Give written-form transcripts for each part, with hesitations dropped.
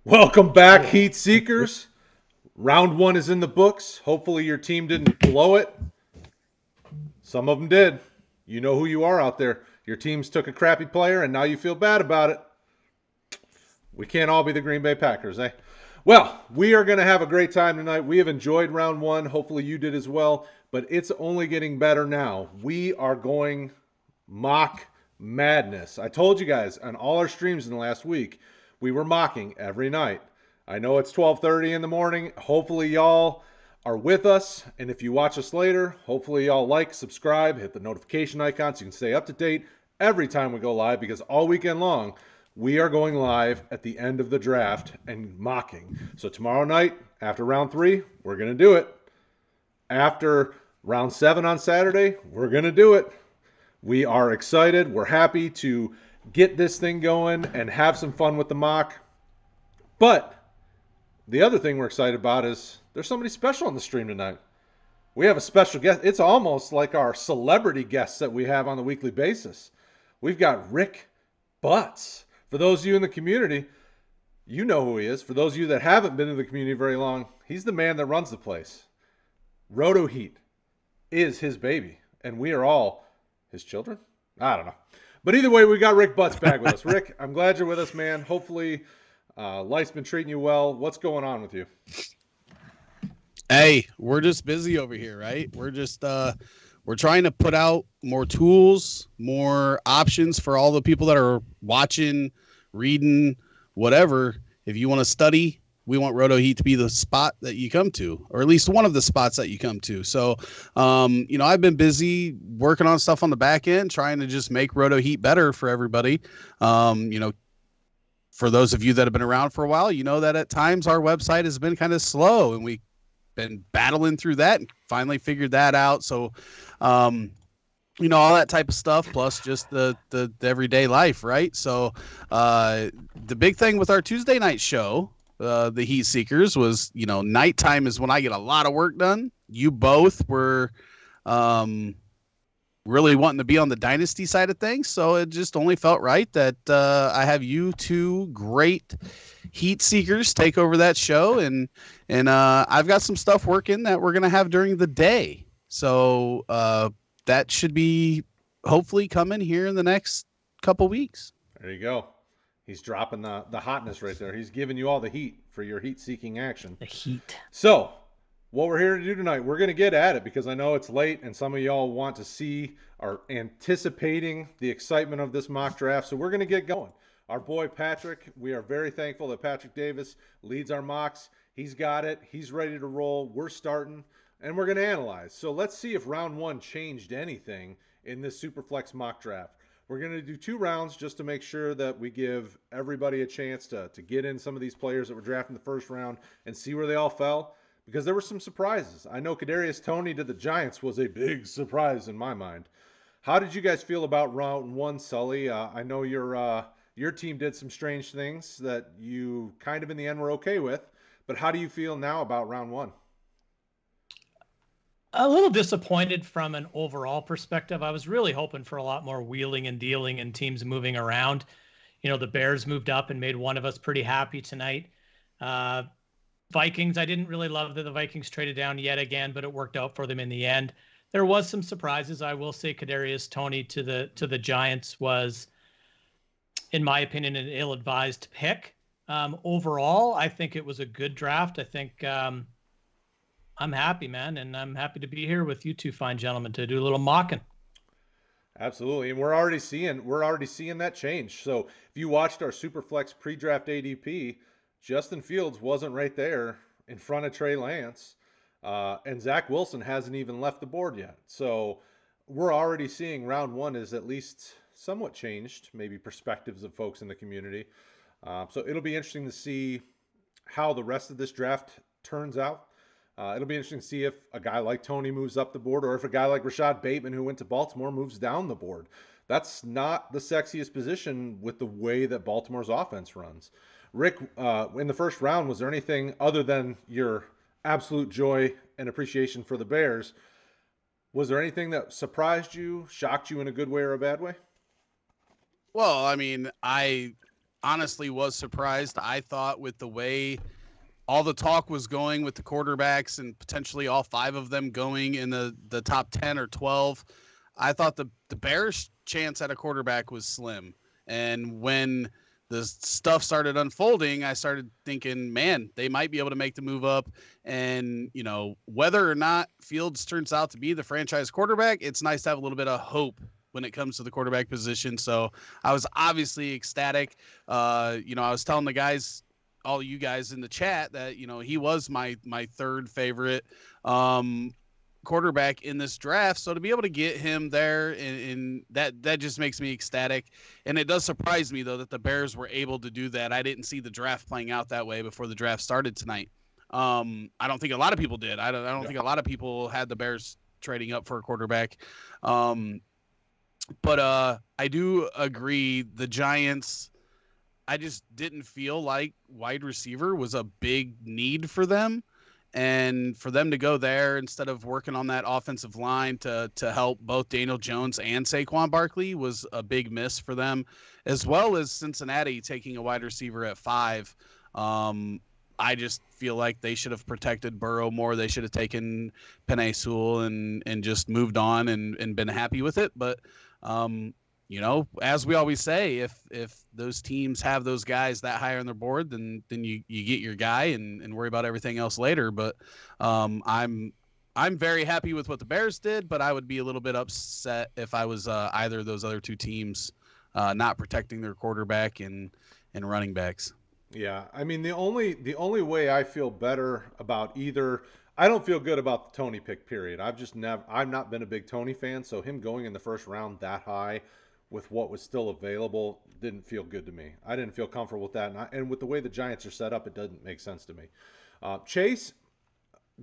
Welcome back, Heat Seekers. Round one is in the books. Hopefully, your team didn't blow it. Some of them did. You know who you are out there. Your teams took a crappy player, and now you feel bad about it. We can't all be the Green Bay Packers, eh? Well, we are going to have a great time tonight. We have enjoyed round one. Hopefully, you did as well. But it's only getting better now. We are going mock madness. I told you guys on all our streams in the last week, we were mocking every night. I know it's 12:30 in the morning. Hopefully y'all are with us, and if you watch us later, hopefully y'all like, subscribe, hit the notification icon so you can stay up to date every time we go live, because all weekend long we are going live at the end of the draft and mocking. So tomorrow night after round 3, we're going to do it. After round 7 on Saturday, we're going to do it. We are excited. We're happy to get this thing going and have some fun with the mock. But the other thing we're excited about is there's somebody special on the stream tonight. We have a special guest. It's almost like our celebrity guests that we have on the weekly basis. We've got Rick Butts. For those of you in the community, you know who he is. For those of you that haven't been in the community very long, he's the man that runs the place. RotoHeat is his baby, and we are all his children? I don't know. But either way, we got Rick Butts back with us. Rick, I'm glad you're with us, man. Hopefully, life's been treating you well. What's going on with you? Hey, we're just busy over here, right? We're just we're trying to put out more tools, more options for all the people that are watching, reading, whatever. If you want to study, we want RotoHeat to be the spot that you come to, or at least one of the spots that you come to. So, I've been busy working on stuff on the back end, trying to just make RotoHeat better for everybody. For those of you that have been around for a while, you know that at times our website has been kind of slow, and we've been battling through that and finally figured that out. So, all that type of stuff, plus just the everyday life, right? So, the big thing with our Tuesday night show, the Heat Seekers, was, nighttime is when I get a lot of work done. You both were really wanting to be on the Dynasty side of things, so it just only felt right that I have you two great Heat Seekers take over that show, and I've got some stuff working that we're gonna have during the day. So that should be hopefully coming here in the next couple weeks. There you go. He's dropping the hotness right there. He's giving you all the heat for your heat-seeking action. The heat. So, what we're here to do tonight, we're going to get at it because I know it's late and some of y'all want to see or anticipating the excitement of this mock draft. So we're going to get going. Our boy Patrick, we are very thankful that Patrick Davis leads our mocks. He's got it. He's ready to roll. We're starting, and we're going to analyze. So let's see if round one changed anything in this Superflex mock draft. We're going to do 2 rounds just to make sure that we give everybody a chance to get in some of these players that were drafted in the first round and see where they all fell, because there were some surprises. I know Kadarius Toney to the Giants was a big surprise in my mind. How did you guys feel about round one, Sully? I know your team did some strange things that you kind of in the end were okay with, but how do you feel now about round one? A little disappointed from an overall perspective. I was really hoping for a lot more wheeling and dealing and teams moving around. The Bears moved up and made one of us pretty happy tonight. Vikings, I didn't really love that the Vikings traded down yet again, but it worked out for them in the end. There was some surprises. I will say Kadarius Toney to the Giants was, in my opinion, an ill-advised pick. Overall, I think it was a good draft. I think I'm happy, man, and I'm happy to be here with you two fine gentlemen to do a little mocking. Absolutely, and we're already seeing that change. So if you watched our Superflex pre-draft ADP, Justin Fields wasn't right there in front of Trey Lance, and Zach Wilson hasn't even left the board yet. So we're already seeing round one is at least somewhat changed, maybe perspectives of folks in the community. So it'll be interesting to see how the rest of this draft turns out. It'll be interesting to see if a guy like Toney moves up the board or if a guy like Rashad Bateman, who went to Baltimore, moves down the board. That's not the sexiest position with the way that Baltimore's offense runs. Rick, in the first round, was there anything other than your absolute joy and appreciation for the Bears? Was there anything that surprised you, shocked you in a good way or a bad way? Well, I mean, I honestly was surprised. I thought with the way all the talk was going with the quarterbacks and potentially all 5 of them going in the top 10 or 12, I thought the Bears' chance at a quarterback was slim. And when the stuff started unfolding, I started thinking, man, they might be able to make the move up. And, whether or not Fields turns out to be the franchise quarterback, it's nice to have a little bit of hope when it comes to the quarterback position. So I was obviously ecstatic. I was telling the guys, all you guys in the chat, that, he was my third favorite quarterback in this draft. So to be able to get him there, in that just makes me ecstatic. And it does surprise me, though, that the Bears were able to do that. I didn't see the draft playing out that way before the draft started tonight. I don't think a lot of people did. I don't think a lot of people had the Bears trading up for a quarterback. But I do agree, the Giants, I just didn't feel like wide receiver was a big need for them. And for them to go there instead of working on that offensive line to help both Daniel Jones and Saquon Barkley was a big miss for them, as well as Cincinnati taking a wide receiver at 5. I just feel like they should have protected Burrow more. They should have taken Penei Sewell and just moved on and been happy with it. But, as we always say, if those teams have those guys that high on their board, then you get your guy and worry about everything else later. But I'm very happy with what the Bears did, but I would be a little bit upset if I was either of those other 2 teams not protecting their quarterback and running backs. Yeah, I mean, the only way I feel better about either, I don't feel good about the Tony pick, period. I've not been a big Tony fan, so him going in the first round that high with what was still available didn't feel good to me. I didn't feel comfortable with that, and with the way the Giants are set up, it doesn't make sense to me. Chase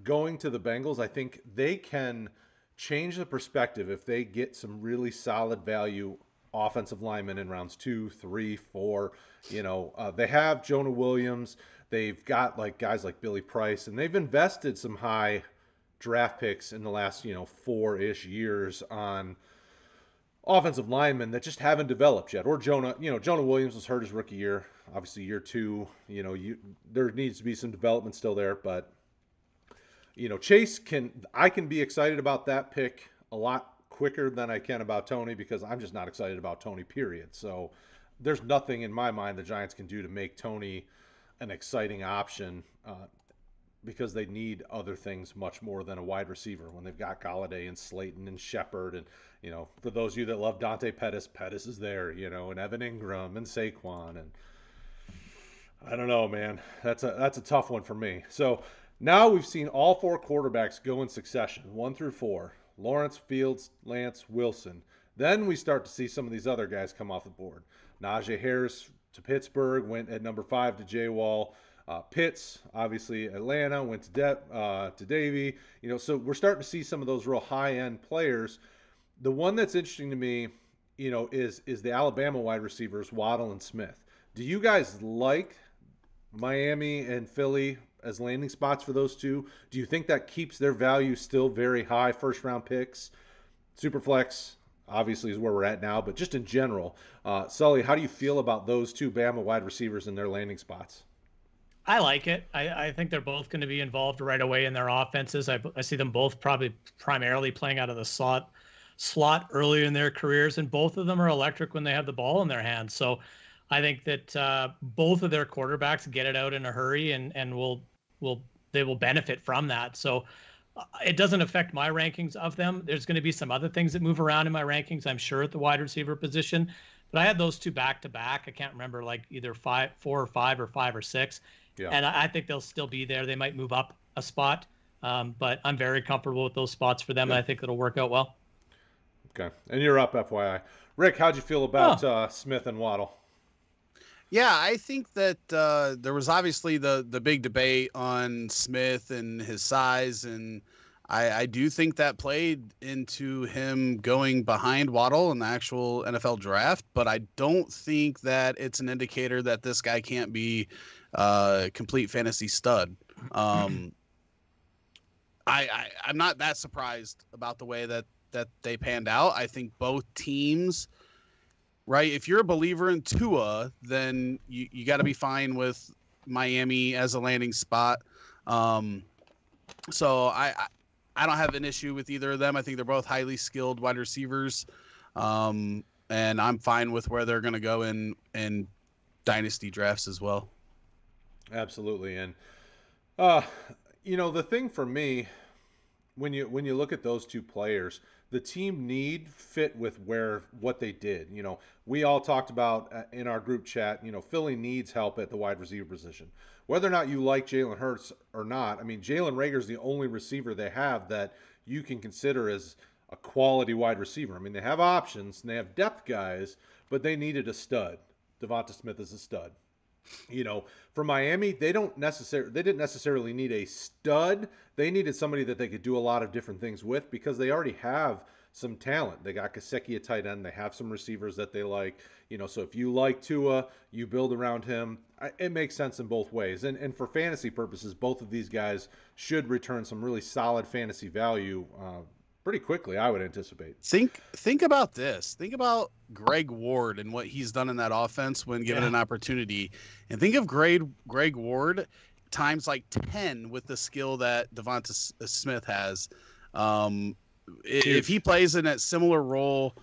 going to the Bengals, I think they can change the perspective if they get some really solid value offensive linemen in rounds 2, 3, 4. They have Jonah Williams. They've got guys like Billy Price, and they've invested some high draft picks in the last 4-ish years on offensive linemen that just haven't developed yet. Or Jonah Williams was hurt his rookie year. Obviously, year 2, there needs to be some development still there, but Chase I can be excited about that pick a lot quicker than I can about Tony, because I'm just not excited about Tony, period. So there's nothing in my mind the Giants can do to make Tony an exciting option, because they need other things much more than a wide receiver when they've got Golladay and Slayton and Shepard. And, for those of you that love Dante Pettis is there, and Evan Ingram and Saquon. And I don't know, man. That's a tough one for me. So now we've seen all 4 quarterbacks go in succession, 1 through 4. Lawrence, Fields, Lance, Wilson. Then we start to see some of these other guys come off the board. Najee Harris to Pittsburgh, went at number 5 to Jay Wall. Pitts, obviously Atlanta, went to Davey. So we're starting to see some of those real high-end players. The one that's interesting to me, is the Alabama wide receivers, Waddle and Smith. Do you guys like Miami and Philly as landing spots for those 2? Do you think that keeps their value still very high, first-round picks? Superflex, obviously, is where we're at now, but just in general. Sully, how do you feel about those 2 Bama wide receivers and their landing spots? I like it. I think they're both going to be involved right away in their offenses. I see them both probably primarily playing out of the slot earlier in their careers, and both of them are electric when they have the ball in their hands. So I think that both of their quarterbacks get it out in a hurry, and they will benefit from that. So it doesn't affect my rankings of them. There's going to be some other things that move around in my rankings, I'm sure, at the wide receiver position. But I had those 2 back to back. I can't remember, either 4 or 5 or 5 or 6. Yeah. And I think they'll still be there. They might move up a spot, but I'm very comfortable with those spots for them, and I think it'll work out well. Okay. And you're up, FYI. Rick, how'd you feel about Smith and Waddle? Yeah, I think that there was obviously the big debate on Smith and his size, and I do think that played into him going behind Waddle in the actual NFL draft, but I don't think that it's an indicator that this guy can't be a complete fantasy stud. I'm not that surprised about the way that they panned out. I think both teams right? If you're a believer in Tua, then you got to be fine with Miami as a landing spot. So I don't have an issue with either of them. I think they're both highly skilled wide receivers. And I'm fine with where they're going to go in dynasty drafts as well. Absolutely. And, the thing for me, when you look at those two players, the team need fit with what they did. We all talked about in our group chat, Philly needs help at the wide receiver position. Whether or not you like Jalen Hurts or not, I mean, Jalen Reagor's the only receiver they have that you can consider as a quality wide receiver. I mean, they have options and they have depth guys, but they needed a stud. Devonta Smith is a stud. For Miami, they didn't necessarily need a stud. They needed somebody that they could do a lot of different things with because they already have some talent. They got Gesicki at tight end. They have some receivers that they like. So if you like Tua, you build around him. It makes sense in both ways. And for fantasy purposes, both of these guys should return some really solid fantasy value pretty quickly, I would anticipate. Think about this. Think about Greg Ward and what he's done in that offense when given an opportunity. And think of Greg Ward times like 10 with the skill that Devonta Smith has. If he plays in that similar role,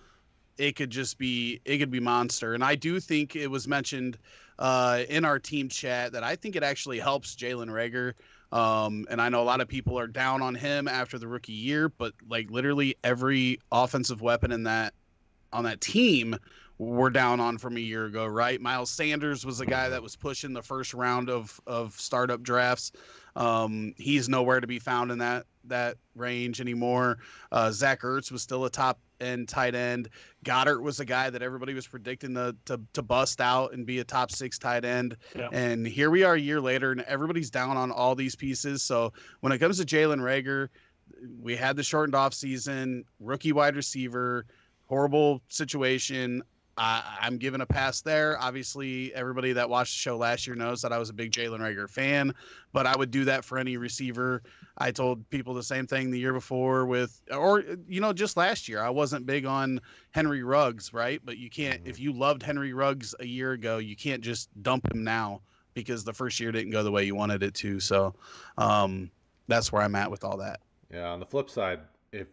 it could be monster. And I do think it was mentioned in our team chat that I think it actually helps Jalen Reagor. And I know a lot of people are down on him after the rookie year, but like literally every offensive weapon on that team we're down on from a year ago, right? Miles Sanders was a guy that was pushing the first round of startup drafts. He's nowhere to be found in that range anymore. Zach Ertz was still a top end tight end. Goddard was a guy that everybody was predicting to bust out and be a top 6 tight end. Yeah. And here we are a year later and everybody's down on all these pieces. So when it comes to Jalen Reagor, we had the shortened off season, rookie wide receiver, horrible situation. I'm giving a pass there. Obviously, everybody that watched the show last year knows that I was a big Jalen Reagor fan, but I would do that for any receiver. I told people the same thing the year before just last year. I wasn't big on Henry Ruggs, right? But you can't, if you loved Henry Ruggs a year ago, you can't just dump him now because the first year didn't go the way you wanted it to. So that's where I'm at with all that. Yeah, on the flip side, if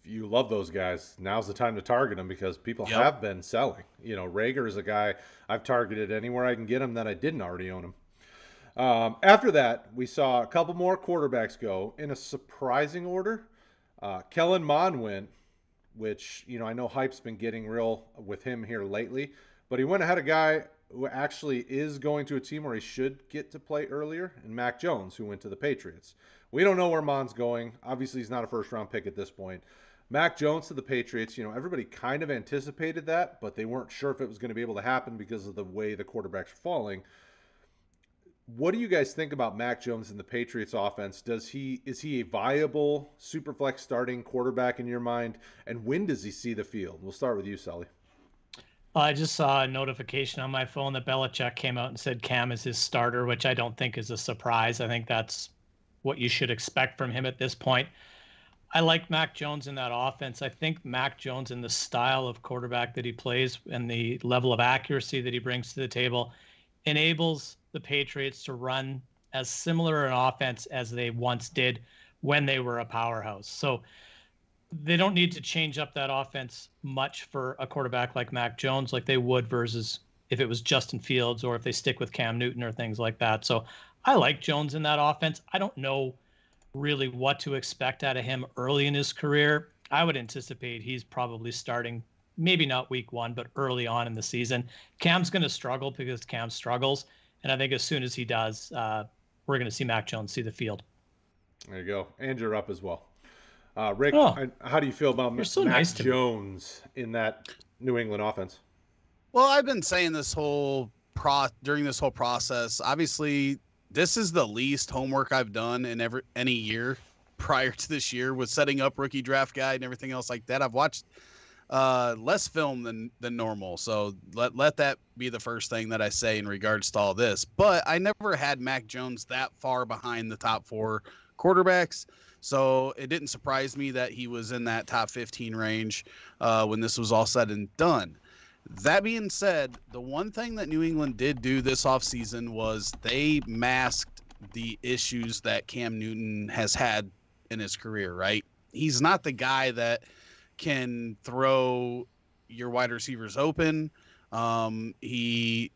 you love those guys, now's the time to target them because people have been selling. Reagor is a guy I've targeted anywhere I can get him that I didn't already own him. After that, we saw a couple more quarterbacks go in a surprising order. Kellen Mond went, which, I know hype's been getting real with him here lately, but he went ahead of a guy who actually is going to a team where he should get to play earlier, and Mac Jones, who went to the Patriots. We don't know where Mond's going. Obviously, he's not a first-round pick at this point. Mac Jones to the Patriots, everybody kind of anticipated that, but they weren't sure if it was going to be able to happen because of the way the quarterbacks are falling. What do you guys think about Mac Jones in the Patriots offense? Is he a viable Superflex starting quarterback in your mind? And when does he see the field? We'll start with you, Sully. I just saw a notification on my phone that Belichick came out and said Cam is his starter, which I don't think is a surprise. I think that's what you should expect from him at this point. I like Mac Jones in that offense. I think Mac Jones in the style of quarterback that he plays and the level of accuracy that he brings to the table enables the Patriots to run as similar an offense as they once did when they were a powerhouse. So they don't need to change up that offense much for a quarterback like Mac Jones like they would versus if it was Justin Fields or if they stick with Cam Newton or things like that. So I like Jones in that offense. I don't know really what to expect out of him early in his career. I would anticipate he's probably starting, maybe not week 1, but early on in the season. Cam's going to struggle because Cam struggles. And I think as soon as he does, we're going to see Mac Jones see the field. There you go. And you're up as well. Rick, how do you feel about Mac Jones in that New England offense? Well, I've been saying during this whole process, obviously, this is the least homework I've done in any year prior to this year with setting up rookie draft guide and everything else like that. I've watched less film than normal. So let that be the first thing that I say in regards to all this. But I never had Mac Jones that far behind the top 4 quarterbacks. So it didn't surprise me that he was in that top 15 range when this was all said and done. That being said, the one thing that New England did do this offseason was they masked the issues that Cam Newton has had in his career, right? He's not the guy that can throw your wide receivers open. He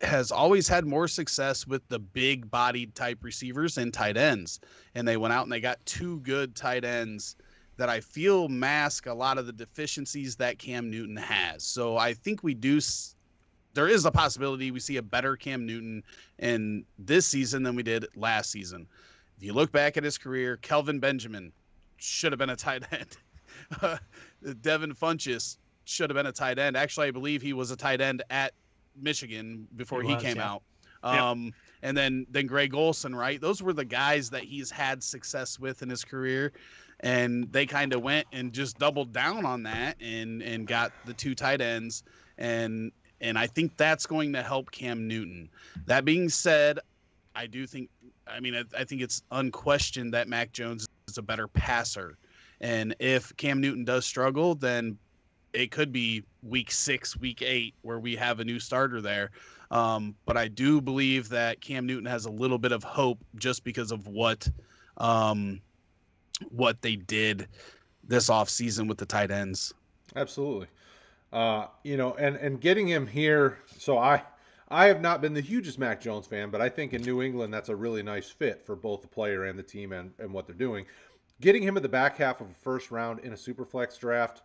has always had more success with the big bodied type receivers and tight ends. And they went out and they got 2 good tight ends that I feel mask a lot of the deficiencies that Cam Newton has. So I think there is a possibility we see a better Cam Newton in this season than we did last season. If you look back at his career, Kelvin Benjamin should have been a tight end. Devin Funchess should have been a tight end. Actually, I believe he was a tight end at Michigan before he came out. And then Greg Olsen, right? Those were the guys that he's had success with in his career. And they kind of went and just doubled down on that and got the 2 tight ends. And I think that's going to help Cam Newton. That being said, I think it's unquestioned that Mac Jones is a better passer. And if Cam Newton does struggle, then it could be week 6, week 8, where we have a new starter there. But I do believe that Cam Newton has a little bit of hope just because of what they did this offseason with the tight ends. Absolutely. And getting him here. So I have not been the hugest Mac Jones fan, but I think in New England, that's a really nice fit for both the player and the team and what they're doing. Getting him at the back half of a first round in a Superflex draft,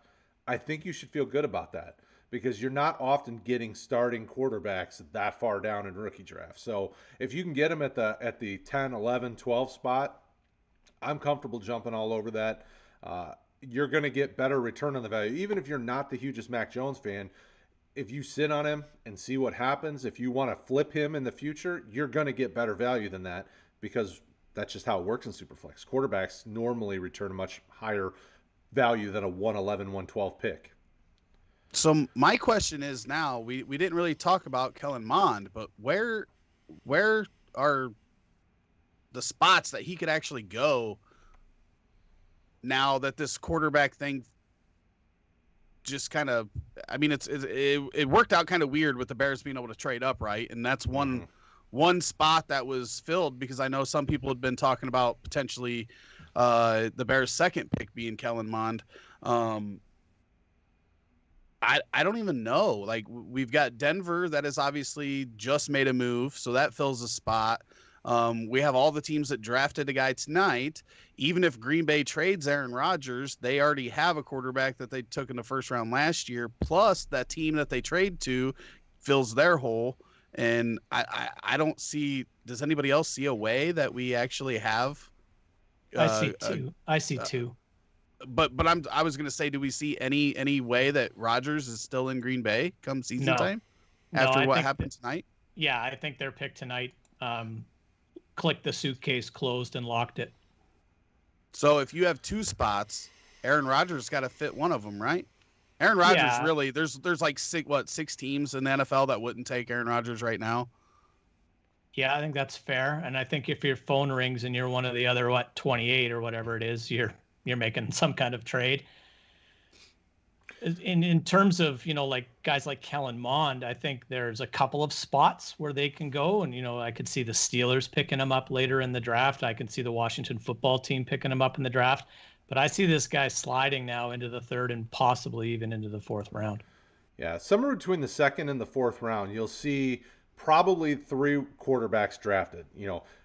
I think you should feel good about that because you're not often getting starting quarterbacks that far down in rookie drafts. So if you can get him at the 10, 11, 12 spot, I'm comfortable jumping all over that. You're going to get better return on the value. Even if you're not the hugest Mac Jones fan, if you sit on him and see what happens, if you want to flip him in the future, you're going to get better value than that because that's just how it works in Superflex. Quarterbacks normally return a much higher value than a 111, 112 pick. So my question is now, we didn't really talk about Kellen Mond, but where are the spots that he could actually go now that this quarterback thing just kind of, it worked out kind of weird with the Bears being able to trade up, right? And that's one spot that was filled because I know some people had been talking about potentially the Bears' second pick being Kellen Mond. I don't even know. Like, we've got Denver that has obviously just made a move, so that fills a spot. We have all the teams that drafted a guy tonight. Even if Green Bay trades Aaron Rodgers, they already have a quarterback that they took in the first round last year. Plus, that team that they trade to fills their hole. And I don't see. Does anybody else see a way that we actually have? I see two. But I was going to say, do we see any way that Rodgers is still in Green Bay come season time after what happened tonight? Yeah, I think their pick tonight clicked the suitcase, closed, and locked it. So if you have 2 spots, Aaron Rodgers got to fit one of them, right? Aaron Rodgers really, there's like 6 teams in the NFL that wouldn't take Aaron Rodgers right now. Yeah, I think that's fair. And I think if your phone rings and you're one of the other 28 or whatever it is, you're making some kind of trade. In terms of, like guys like Kellen Mond, I think there's a couple of spots where they can go. And, I could see the Steelers picking him up later in the draft. I can see the Washington football team picking him up in the draft. But I see this guy sliding now into the 3rd and possibly even into the 4th round. Yeah, somewhere between the 2nd and the 4th round, you'll see probably 3 quarterbacks drafted.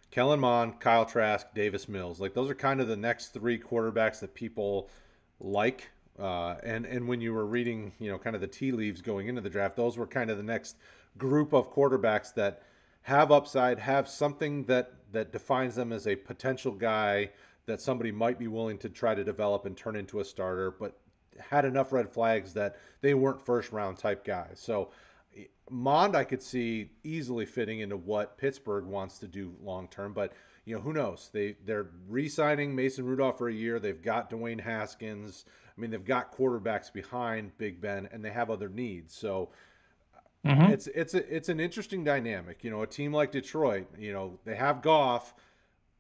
Kellen Mond, Kyle Trask, Davis Mills. Like, those are kind of the next 3 quarterbacks that people like. And when you were reading, kind of the tea leaves going into the draft, those were kind of the next group of quarterbacks that have upside, have something that defines them as a potential guy that somebody might be willing to try to develop and turn into a starter, but had enough red flags that they weren't first round type guys. So Mond, I could see easily fitting into what Pittsburgh wants to do long term, but who knows? They're re-signing Mason Rudolph for a year. They've got Dwayne Haskins. I mean, they've got quarterbacks behind Big Ben, and they have other needs. So it's an interesting dynamic. A team like Detroit, they have Goff,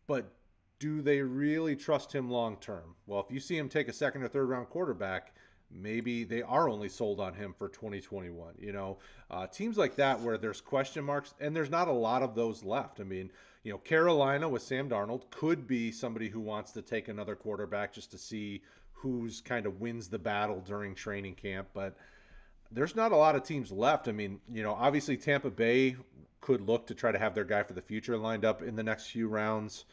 but do they really trust him long term? Well, if you see him take a 2nd or 3rd round quarterback, maybe they are only sold on him for 2021. Teams like that where there's question marks, and there's not a lot of those left. I mean, Carolina with Sam Darnold could be somebody who wants to take another quarterback just to see who's kind of wins the battle during training camp. But there's not a lot of teams left. I mean, obviously Tampa Bay could look to try to have their guy for the future lined up in the next few rounds.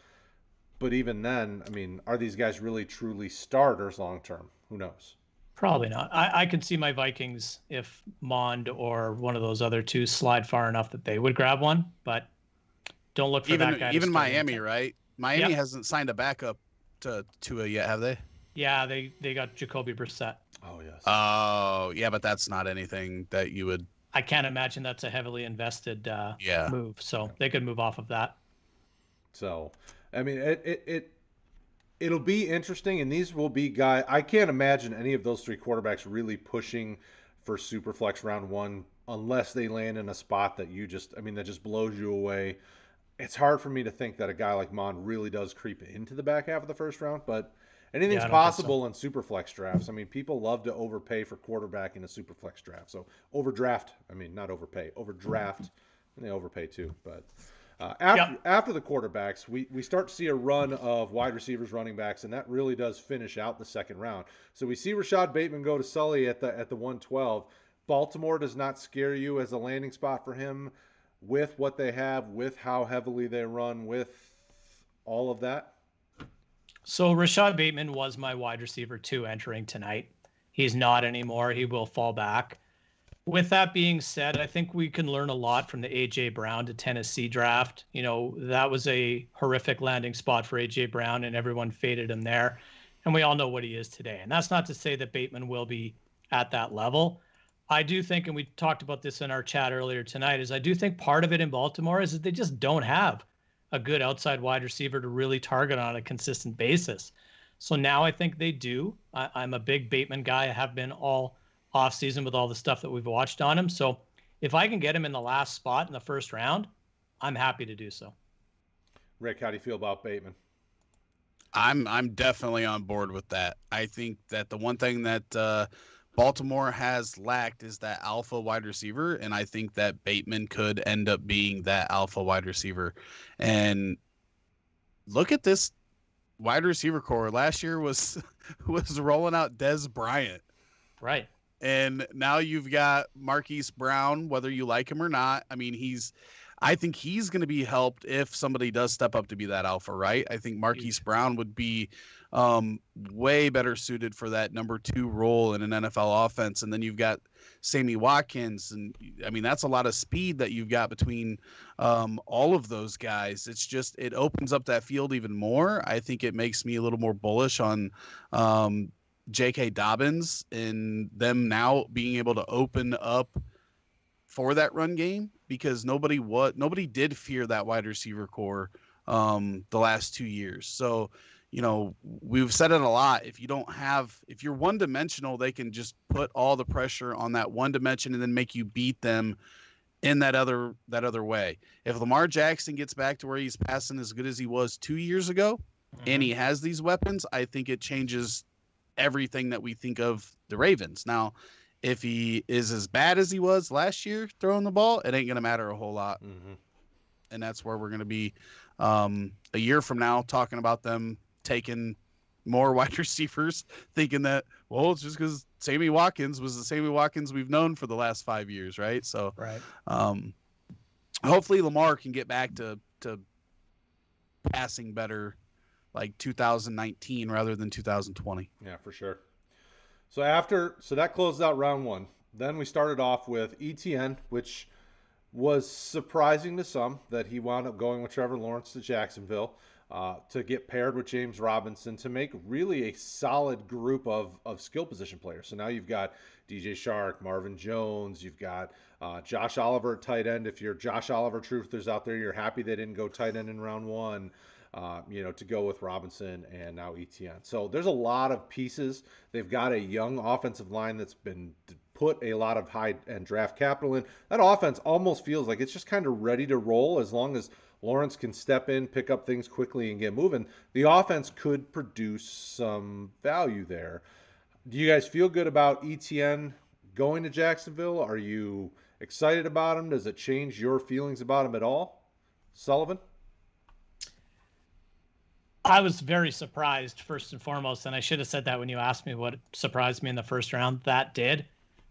But even then, I mean, are these guys really truly starters long term? Who knows? Probably not. I could see my Vikings, if Mond or one of those other two slide far enough, that they would grab one, but don't look for that guy. Even Miami, right? Miami Yep. hasn't signed a backup to Tua yet, have they? Yeah, they got Jacoby Brissett. Oh, yes. Oh, yeah, but that's not anything that you would. I can't imagine that's a heavily invested move, so they could move off of that. So, I mean, it'll be interesting, and these will be guys. I can't imagine any of those three quarterbacks really pushing for Superflex round one unless they land in a spot that that just blows you away. It's hard for me to think that a guy like Mond really does creep into the back half of the first round, but anything's possible in Superflex drafts. I mean, people love to overpay for quarterback in a Superflex draft. So overdraft, not overpay, overdraft, and they overpay too. But after the quarterbacks, we start to see a run of wide receivers, running backs, and that really does finish out the second round. So we see Rashad Bateman go to Sully at the 112. Baltimore does not scare you as a landing spot for him with what they have, with how heavily they run, with all of that. So Rashad Bateman was my wide receiver 2 entering tonight. He's not anymore. He will fall back. With that being said, I think we can learn a lot from the A.J. Brown to Tennessee draft. That was a horrific landing spot for A.J. Brown, and everyone faded him there. And we all know what he is today. And that's not to say that Bateman will be at that level. I do think, and we talked about this in our chat earlier tonight, is I do think part of it in Baltimore is that they just don't have a good outside wide receiver to really target on a consistent basis. So now I think they do. I'm a big Bateman guy. I have been all offseason with all the stuff that we've watched on him. So if I can get him in the last spot in the first round, I'm happy to do so. Rick, how do you feel about Bateman? I'm definitely on board with that. I think that the one thing that Baltimore has lacked is that alpha wide receiver, and I think that Bateman could end up being that alpha wide receiver. And look at this wide receiver core. Last year was rolling out Dez Bryant. Right. And now you've got Marquise Brown, whether you like him or not. I mean, I think he's going to be helped if somebody does step up to be that alpha, right? I think Marquise Brown would be way better suited for that number 2 role in an NFL offense. And then you've got Sammy Watkins. And I mean, that's a lot of speed that you've got between all of those guys. It's just, it opens up that field even more. I think it makes me a little more bullish on J.K. Dobbins and them now being able to open up for that run game, because nobody did fear that wide receiver core the last 2 years. So, we've said it a lot. If you're one dimensional, they can just put all the pressure on that one dimension and then make you beat them in that other way. If Lamar Jackson gets back to where he's passing as good as he was 2 years ago, and he has these weapons, I think it changes everything that we think of the Ravens. Now, if he is as bad as he was last year throwing the ball, it ain't going to matter a whole lot. Mm-hmm. And that's where we're going to be a year from now talking about them taking more wide receivers, thinking that, well, it's just because Sammy Watkins was the Sammy Watkins we've known for the last 5 years, right? So right. Hopefully Lamar can get back to passing better like 2019 rather than 2020. Yeah, for sure. So that closed out round 1. Then we started off with ETN, which was surprising to some that he wound up going with Trevor Lawrence to Jacksonville to get paired with James Robinson to make really a solid group of skill position players. So now you've got DJ Shark, Marvin Jones, you've got Josh Oliver at tight end. If you're Josh Oliver truthers out there, you're happy they didn't go tight end in round 1. To go with Robinson and now ETN. So there's a lot of pieces. They've got a young offensive line that's been put a lot of high-end draft capital in. That offense almost feels like it's just kind of ready to roll as long as Lawrence can step in, pick up things quickly, and get moving. The offense could produce some value there. Do you guys feel good about ETN going to Jacksonville? Are you excited about him? Does it change your feelings about him at all? Sullivan? I was very surprised, first and foremost, and I should have said that when you asked me what surprised me in the first round. That did.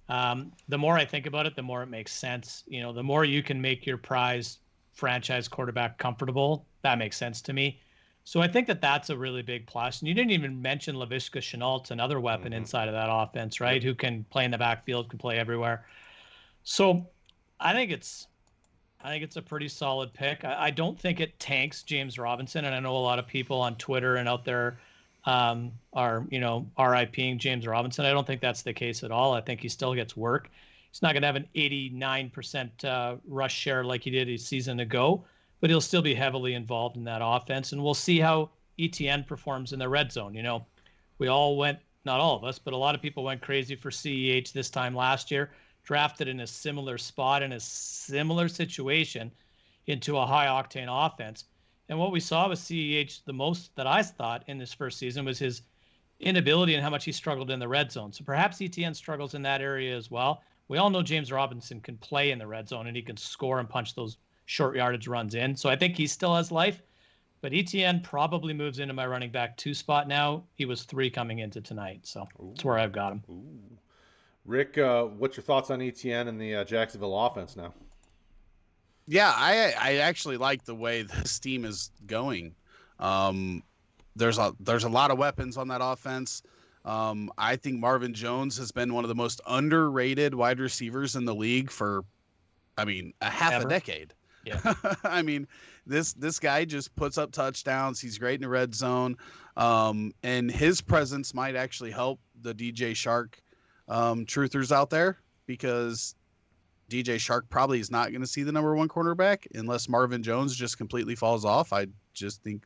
The more I think about it, the more it makes sense. You know, the more you can make your prize franchise quarterback comfortable, that makes sense to me. So I think that that's a really big plus. And you didn't even mention Laviska Shenault's another weapon inside of that offense, right? Who can play in the backfield, can play everywhere. So I think it's a pretty solid pick. I don't think it tanks James Robinson, and I know a lot of people on Twitter and out there are RIPing James Robinson. I don't think that's the case at all. I think he still gets work. He's not going to have an 89% rush share like he did a season ago, but he'll still be heavily involved in that offense, and we'll see how ETN performs in the red zone. You know, we all went, not all of us, but a lot of people went crazy for CEH this time last year, drafted in a similar spot in a similar situation into a high octane offense. And what we saw with CEH the most that I thought in this first season was his inability and how much he struggled in the red zone. So perhaps ETN struggles in that area as well. We all know James Robinson can play in the red zone and he can score and punch those short yardage runs in. So I think he still has life, but ETN probably moves into my running back 2 spot now. He was 3 coming into tonight. So that's where I've got him. Ooh. Rick, what's your thoughts on ETN and the Jacksonville offense now? Yeah, I actually like the way this team is going. There's a lot of weapons on that offense. I think Marvin Jones has been one of the most underrated wide receivers in the league for, a half a decade. Yeah. I mean, this guy just puts up touchdowns. He's great in the red zone. And his presence might actually help the DJ Shark truthers out there, because DJ Shark probably is not going to see the number 1 cornerback unless Marvin Jones just completely falls off. I just think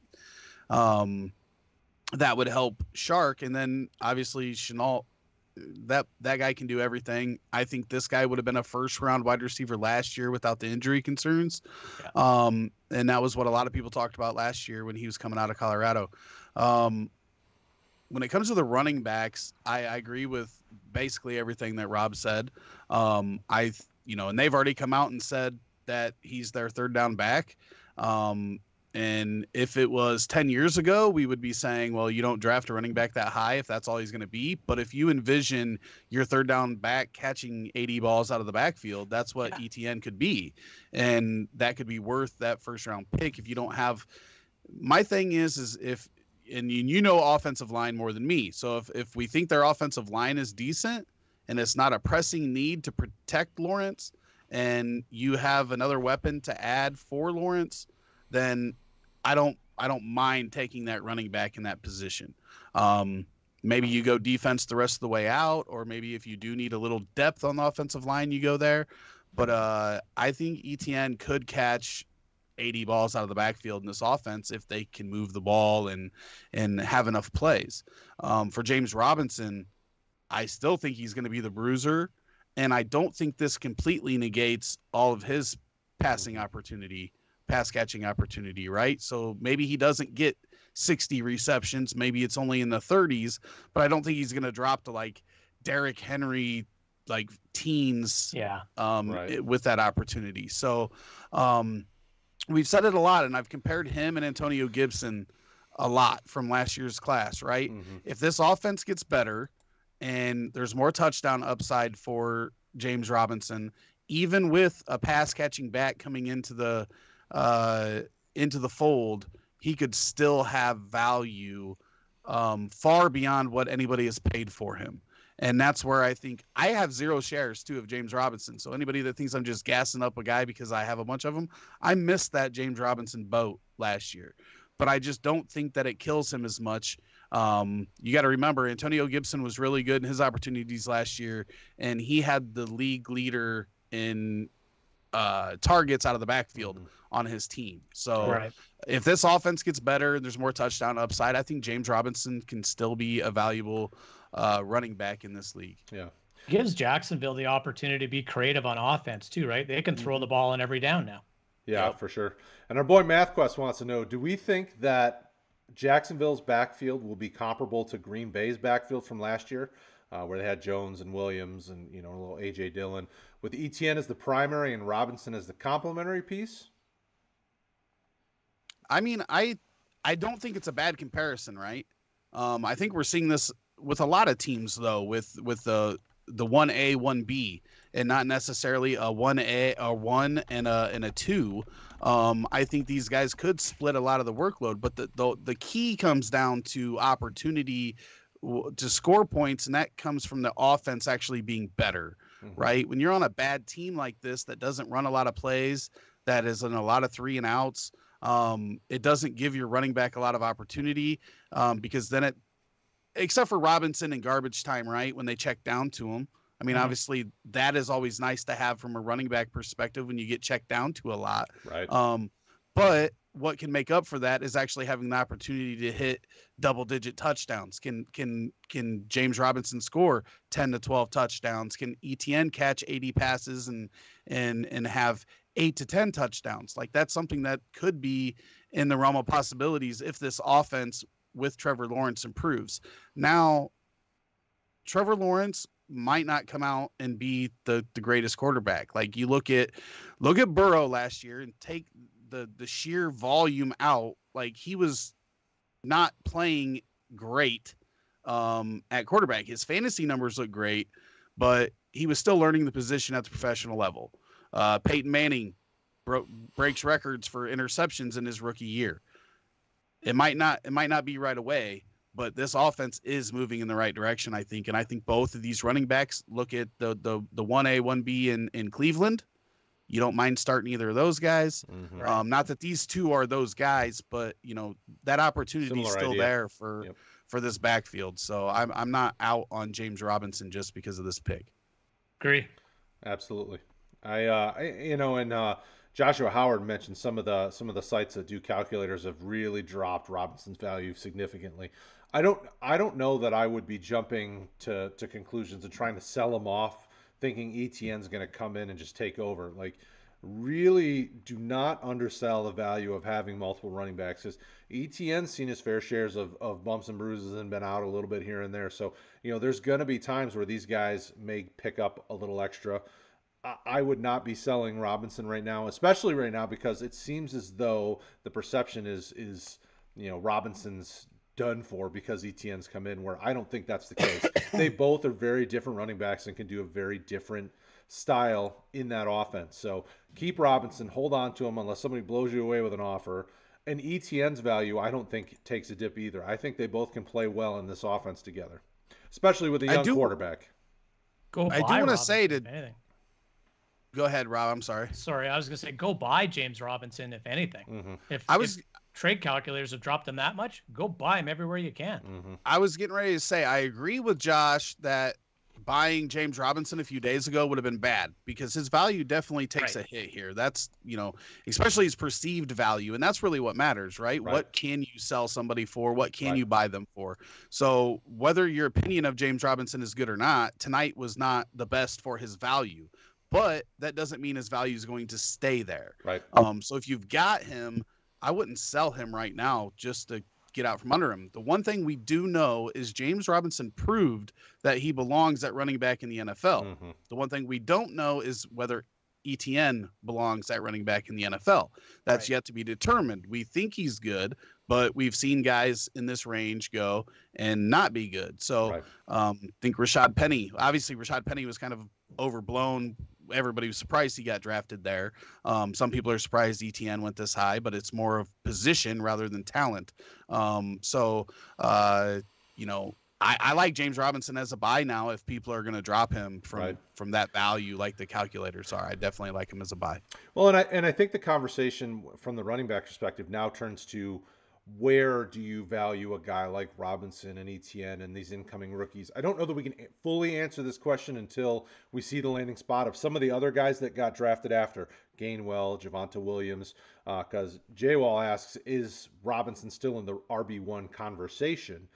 that would help Shark. And then obviously Shenault, that guy can do everything. I think this guy would have been a first-round wide receiver last year without the injury concerns. Yeah. And that was what a lot of people talked about last year when he was coming out of Colorado. When it comes to the running backs, I agree with basically everything that Rob said. And they've already come out and said that he's their third down back. And if it was 10 years ago, we would be saying, well, you don't draft a running back that high if that's all he's going to be. But if you envision your third down back catching 80 balls out of the backfield, that's what ETN could be. And that could be worth that first round pick if you don't have. My thing is if, and you know offensive line more than me. So if we think their offensive line is decent and it's not a pressing need to protect Lawrence, and you have another weapon to add for Lawrence, then I don't mind taking that running back in that position. Maybe you go defense the rest of the way out, or maybe if you do need a little depth on the offensive line, you go there. But I think ETN could catch 80 balls out of the backfield in this offense if they can move the ball and have enough plays. For James Robinson, I still think he's going to be the bruiser, and I don't think this completely negates all of his pass catching opportunity, right? So maybe he doesn't get 60 receptions, maybe it's only in the 30s, but I don't think he's going to drop to like Derrick Henry, like teens, with that opportunity. So we've said it a lot, and I've compared him and Antonio Gibson a lot from last year's class, right? Mm-hmm. If this offense gets better and there's more touchdown upside for James Robinson, even with a pass catching back coming into the fold, he could still have value far beyond what anybody has paid for him. And that's where I think I have 0 shares too of James Robinson. So anybody that thinks I'm just gassing up a guy because I have a bunch of them, I missed that James Robinson boat last year, but I just don't think that it kills him as much. You got to remember, Antonio Gibson was really good in his opportunities last year, and he had the league leader in targets out of the backfield on his team. So if this offense gets better and there's more touchdown upside, I think James Robinson can still be a valuable running back in this league. Yeah. Gives Jacksonville the opportunity to be creative on offense too, right? They can throw the ball in every down now. Yeah, for sure. And our boy MathQuest wants to know, do we think that Jacksonville's backfield will be comparable to Green Bay's backfield from last year? where they had Jones and Williams and a little A.J. Dillon. With ETN as the primary and Robinson as the complementary piece? I mean, I don't think it's a bad comparison, right? I think we're seeing this with a lot of teams though, with the 1A, 1B, and not necessarily a 1A, a 1 and a 2. I think these guys could split a lot of the workload, but the key comes down to opportunity to score points, and that comes from the offense actually being better, right? When you're on a bad team like this that doesn't run a lot of plays, that is in a lot of 3 and outs, it doesn't give your running back a lot of opportunity, because then except for Robinson and garbage time, right? When they check down to him. I mean, obviously that is always nice to have from a running back perspective when you get checked down to a lot. Right. But what can make up for that is actually having the opportunity to hit double-digit touchdowns. Can James Robinson score 10 to 12 touchdowns? Can ETN catch 80 passes and have 8 to 10 touchdowns? Like, that's something that could be in the realm of possibilities if this offense with Trevor Lawrence improves. Now, Trevor Lawrence might not come out and be the greatest quarterback. Like, you look at Burrow last year and take the sheer volume out. Like, he was not playing great at quarterback. His fantasy numbers look great, but he was still learning the position at the professional level. Peyton Manning breaks records for interceptions in his rookie year. It might not be right away, but this offense is moving in the right direction, I think. And I think both of these running backs, look at the 1A, 1B in Cleveland. You don't mind starting either of those guys. Not that these two are those guys, but that opportunity is still there for this backfield. So I'm not out on James Robinson just because of this pick. Agree. Absolutely. Joshua Howard mentioned some of the sites that do calculators have really dropped Robinson's value significantly. I don't know that I would be jumping to conclusions and trying to sell him off thinking ETN's going to come in and just take over. Like, really do not undersell the value of having multiple running backs, because ETN's seen his fair shares of bumps and bruises and been out a little bit here and there. So, there's going to be times where these guys may pick up a little extra. I would not be selling Robinson right now, especially right now, because it seems as though the perception is Robinson's done for because ETN's come in, where I don't think that's the case. They both are very different running backs and can do a very different style in that offense. So keep Robinson, hold on to him unless somebody blows you away with an offer. And ETN's value, I don't think takes a dip either. I think they both can play well in this offense together, especially with a young quarterback. I do want to say to anything. Go ahead, Rob. I'm sorry. Sorry, I was going to say go buy James Robinson, if anything. If trade calculators have dropped him that much, go buy him everywhere you can. I was getting ready to say, I agree with Josh that buying James Robinson a few days ago would have been bad, because his value definitely takes a hit here. That's, especially his perceived value. And that's really what matters, right? What can you sell somebody for? What can you buy them for? So whether your opinion of James Robinson is good or not, tonight was not the best for his value. But that doesn't mean his value is going to stay there. Right. So if you've got him, I wouldn't sell him right now just to get out from under him. The one thing we do know is James Robinson proved that he belongs at running back in the NFL. The one thing we don't know is whether ETN belongs at running back in the NFL. That's yet to be determined. We think he's good, but we've seen guys in this range go and not be good. So I think Rashad Penny was kind of overblown. Everybody was surprised he got drafted there. Some people are surprised ETN went this high, but it's more of position rather than talent. I like James Robinson as a buy now. If people are going to drop him from that value, like the calculators are, I definitely like him as a buy. Well, and I think the conversation from the running back perspective now turns to, where do you value a guy like Robinson and ETN and these incoming rookies? I don't know that we can fully answer this question until we see the landing spot of some of the other guys that got drafted after Gainwell, Javonte Williams, because J-Wall asks, is Robinson still in the RB1 conversation?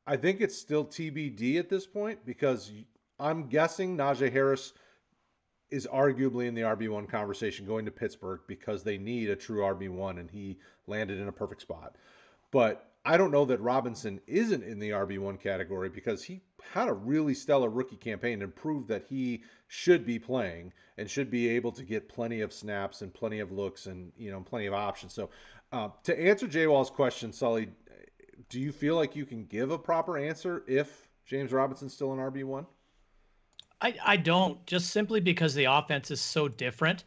I think it's still TBD at this point, because I'm guessing Najee Harris is arguably in the RB1 conversation going to Pittsburgh because they need a true RB1, and he landed in a perfect spot. But I don't know that Robinson isn't in the RB1 category because he had a really stellar rookie campaign and proved that he should be playing and should be able to get plenty of snaps and plenty of looks and plenty of options. So to answer J Wall's question, Sully, do you feel like you can give a proper answer if James Robinson's still an RB1? I don't, just simply because the offense is so different.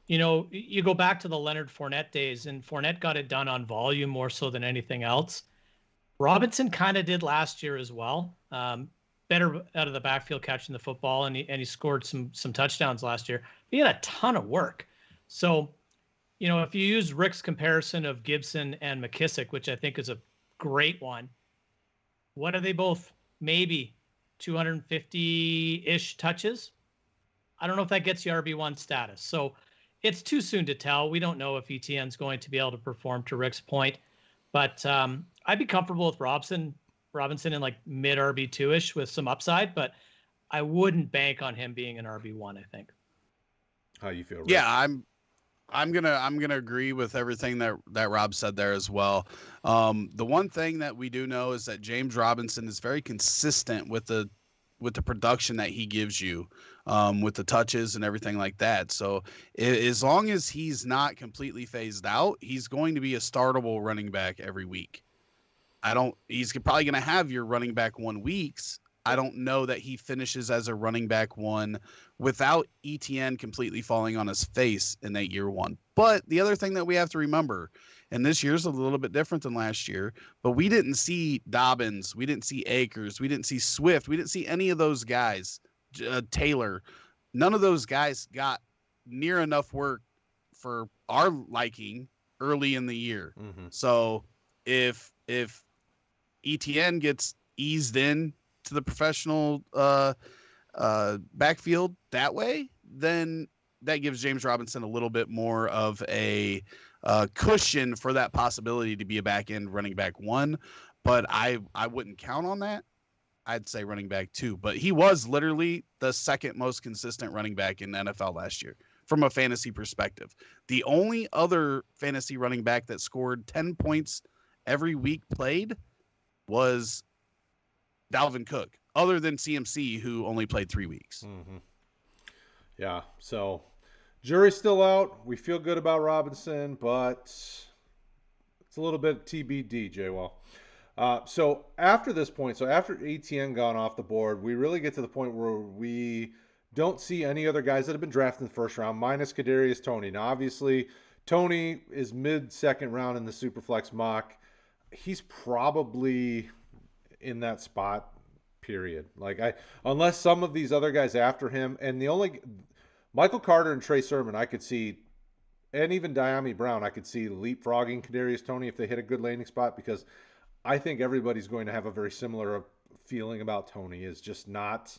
You go back to the Leonard Fournette days, and Fournette got it done on volume more so than anything else. Robinson kind of did last year as well. Better out of the backfield catching the football, and he scored some touchdowns last year. He had a ton of work. So, if you use Rick's comparison of Gibson and McKissick, which I think is a great one, what are they both? Maybe 250-ish touches. I don't know if that gets you RB1 status. So it's too soon to tell. We don't know if ETN's going to be able to perform, to Rick's point. But I'd be comfortable with Robinson in like mid RB2-ish with some upside, but I wouldn't bank on him being an RB1, I think. How you feel, Rick? Yeah, I'm gonna agree with everything that Rob said there as well. The one thing that we do know is that James Robinson is very consistent with the production that he gives you, with the touches and everything like that. So as long as he's not completely phased out, he's going to be a startable running back every week. He's probably going to have your running back 1 weeks. I don't know that he finishes as a running back 1 without ETN completely falling on his face in that year 1. But the other thing that we have to remember, and this year's a little bit different than last year, but we didn't see Dobbins, we didn't see Akers, we didn't see Swift, we didn't see any of those guys, Taylor. None of those guys got near enough work for our liking early in the year. Mm-hmm. So if ETN gets eased in to the professional backfield that way, then that gives James Robinson a little bit more of a cushion for that possibility to be a back end running back 1. But I wouldn't count on that. I'd say running back 2. But he was literally the second most consistent running back in the NFL last year from a fantasy perspective. The only other fantasy running back that scored 10 points every week played was Dalvin Cook, other than CMC, who only played 3 weeks. Mm-hmm. Yeah, so jury's still out. We feel good about Robinson, but it's a little bit TBD, J-Wall. So after this point, so after ETN gone off the board, we really get to the point where we don't see any other guys that have been drafted in the first round, minus Kadarius Toney. Now, obviously, Toney is mid-second round in the Superflex mock. He's probably in that spot, period. Unless some of these other guys after him, and the only Michael Carter and Trey Sermon I could see, and even Diami Brown I could see leapfrogging Kadarius Toney if they hit a good landing spot, because I think everybody's going to have a very similar feeling about Toney. Is just not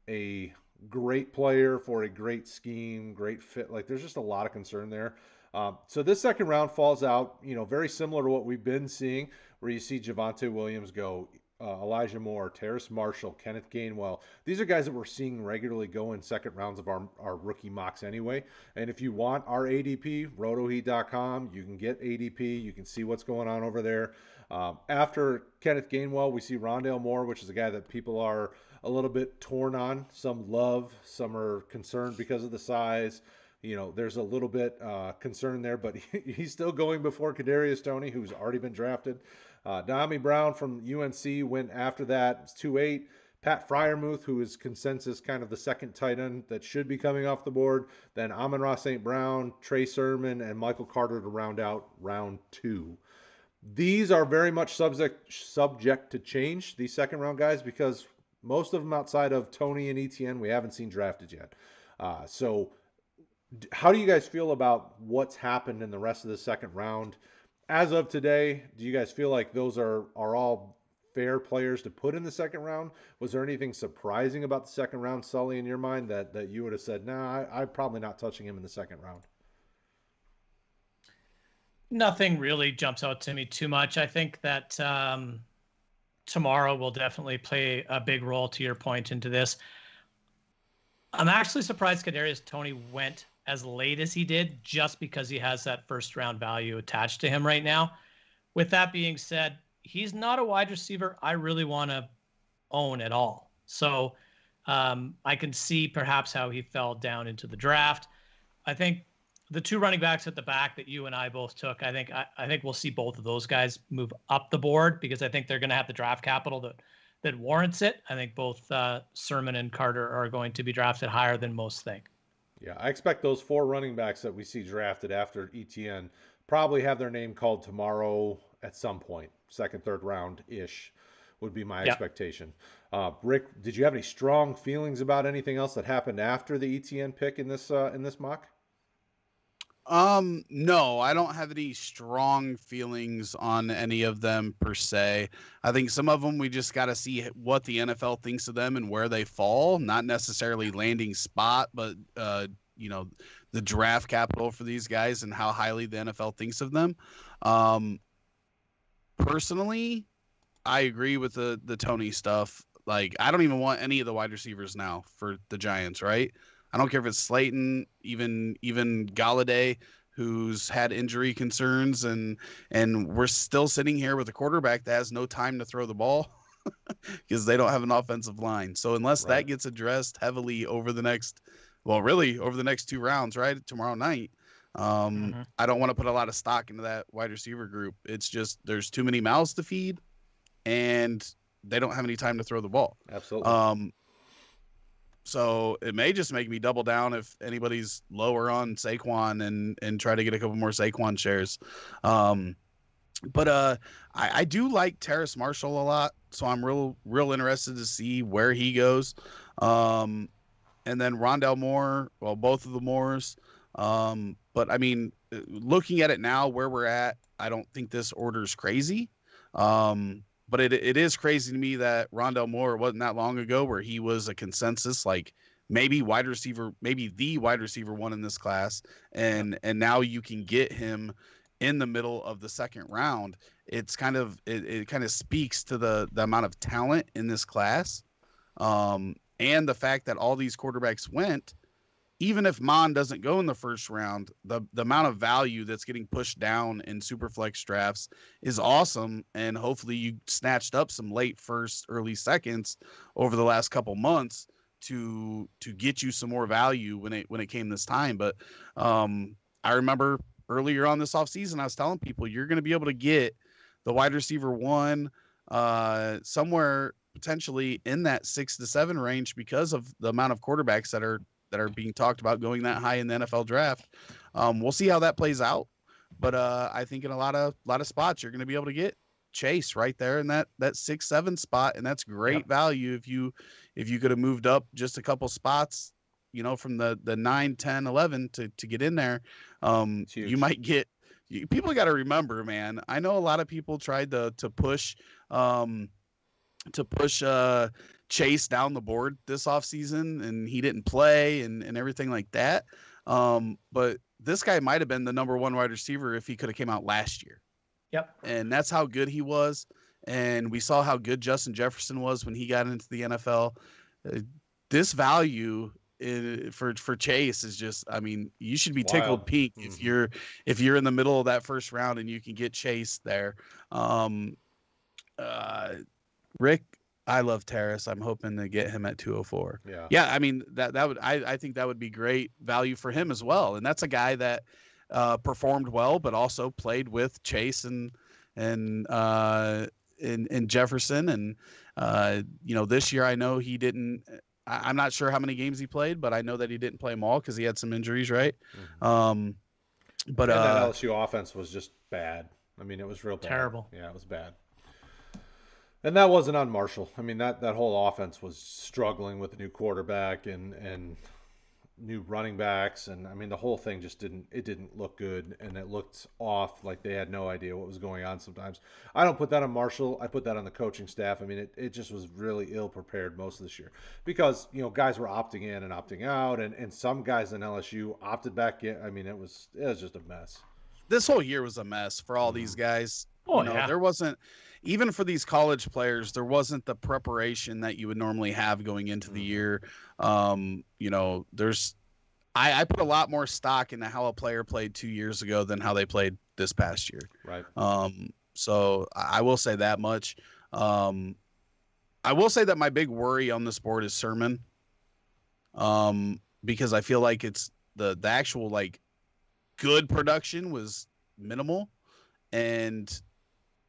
a great player for a great scheme, great fit. There's just a lot of concern there. So this second round falls out, very similar to what we've been seeing, where you see Javonte Williams go, Elijah Moore, Terrace Marshall, Kenneth Gainwell. These are guys that we're seeing regularly go in second rounds of our rookie mocks anyway. And if you want our ADP, RotoHeat.com, you can get ADP. You can see what's going on over there. After Kenneth Gainwell, we see Rondale Moore, which is a guy that people are a little bit torn on. Some love, some are concerned because of the size. There's a little bit concern there, but he's still going before Kadarius Toney, who's already been drafted. Diami Brown from UNC went after that. It's 2-8. Pat Freiermuth, who is consensus kind of the second tight end that should be coming off the board. Then Amon-Ra St. Brown, Trey Sermon, and Michael Carter to round out round 2. These are very much subject to change, these second round guys, because most of them outside of Toney and ETN we haven't seen drafted yet. So how do you guys feel about what's happened in the rest of the second round? As of today, do you guys feel like those are all fair players to put in the second round? Was there anything surprising about the second round, Sully, in your mind that you would have said, nah, I'm probably not touching him in the second round? Nothing really jumps out to me too much. I think that tomorrow will definitely play a big role, to your point, into this. I'm actually surprised Kadarius Toney went as late as he did, just because he has that first round value attached to him right now. With that being said, he's not a wide receiver I really want to own at all. So I can see perhaps how he fell down into the draft. I think the two running backs at the back that you and I both took, I think we'll see both of those guys move up the board because I think they're going to have the draft capital that warrants it. I think both Sermon and Carter are going to be drafted higher than most think. Yeah, I expect those 4 running backs that we see drafted after ETN probably have their name called tomorrow at some point, second, third round-ish would be my expectation. Rick, did you have any strong feelings about anything else that happened after the ETN pick in this mock? No, I don't have any strong feelings on any of them per se. I think some of them we just got to see what the NFL thinks of them and where they fall, not necessarily landing spot, but the draft capital for these guys and how highly the NFL thinks of them. Personally, I agree with the Tony stuff. Like, I don't even want any of the wide receivers now for the Giants, right? I don't care if it's Slayton, even Galladay, who's had injury concerns, and we're still sitting here with a quarterback that has no time to throw the ball because they don't have an offensive line. So unless that gets addressed heavily over the next 2 rounds, right, tomorrow night, I don't want to put a lot of stock into that wide receiver group. It's just there's too many mouths to feed, and they don't have any time to throw the ball. Absolutely. So it may just make me double down if anybody's lower on Saquon and try to get a couple more Saquon shares. But I do like Terrace Marshall a lot, so I'm real interested to see where he goes. And then Rondale Moore, well, both of the Moores. But I mean, looking at it now, where we're at, I don't think this order's crazy. But it is crazy to me that Rondale Moore wasn't that long ago where he was a consensus, like maybe the wide receiver 1 in this class. And now you can get him in the middle of the second round. It's kind of speaks to the amount of talent in this class. And the fact that all these quarterbacks went, even if Mon doesn't go in the first round, the amount of value that's getting pushed down in Superflex drafts is awesome. And hopefully you snatched up some late first, early seconds over the last couple months to get you some more value when it came this time. But I remember earlier on this offseason, I was telling people you're going to be able to get the wide receiver 1 somewhere potentially in that 6 to 7 range because of the amount of quarterbacks that are being talked about going that high in the NFL draft. We'll see how that plays out. But I think in a lot of spots, you're going to be able to get Chase right there in that 6-7 spot. And that's great value. If you could have moved up just a couple spots, from the 9, 10, 11 to get in there, you might get, people got to remember, man, I know a lot of people tried to push Chase down the board this offseason, and he didn't play and everything like that. But this guy might have been the number 1 wide receiver if he could have came out last year. Yep. And that's how good he was. And we saw how good Justin Jefferson was when he got into the NFL. This value for Chase is just, I mean, you should be tickled pink if you're in the middle of that first round and you can get Chase there. Rick, I love Terrace. I'm hoping to get him at 204. Yeah. I mean, that would, I think that would be great value for him as well. And that's a guy that performed well, but also played with Chase and Jefferson. And this year I know he didn't. I'm not sure how many games he played, but I know that he didn't play them all because he had some injuries, right? But that LSU offense was just bad. I mean, it was real bad. Terrible. Yeah, it was bad. And that wasn't on Marshall. I mean, that whole offense was struggling with a new quarterback and new running backs, and I mean the whole thing just didn't look good, and it looked off, like they had no idea what was going on sometimes. I don't put that on Marshall. I put that on the coaching staff. I mean, it just was really ill prepared most of this year because guys were opting in and opting out, and some guys in LSU opted back in. I mean, it was just a mess. This whole year was a mess for all these guys. Yeah. There wasn't, even for these college players, there wasn't the preparation that you would normally have going into the year. I put a lot more stock into how a player played 2 years ago than how they played this past year. Right. So I will say that much. I will say that my big worry on this board is Sermon, because I feel like it's the actual like good production was minimal, and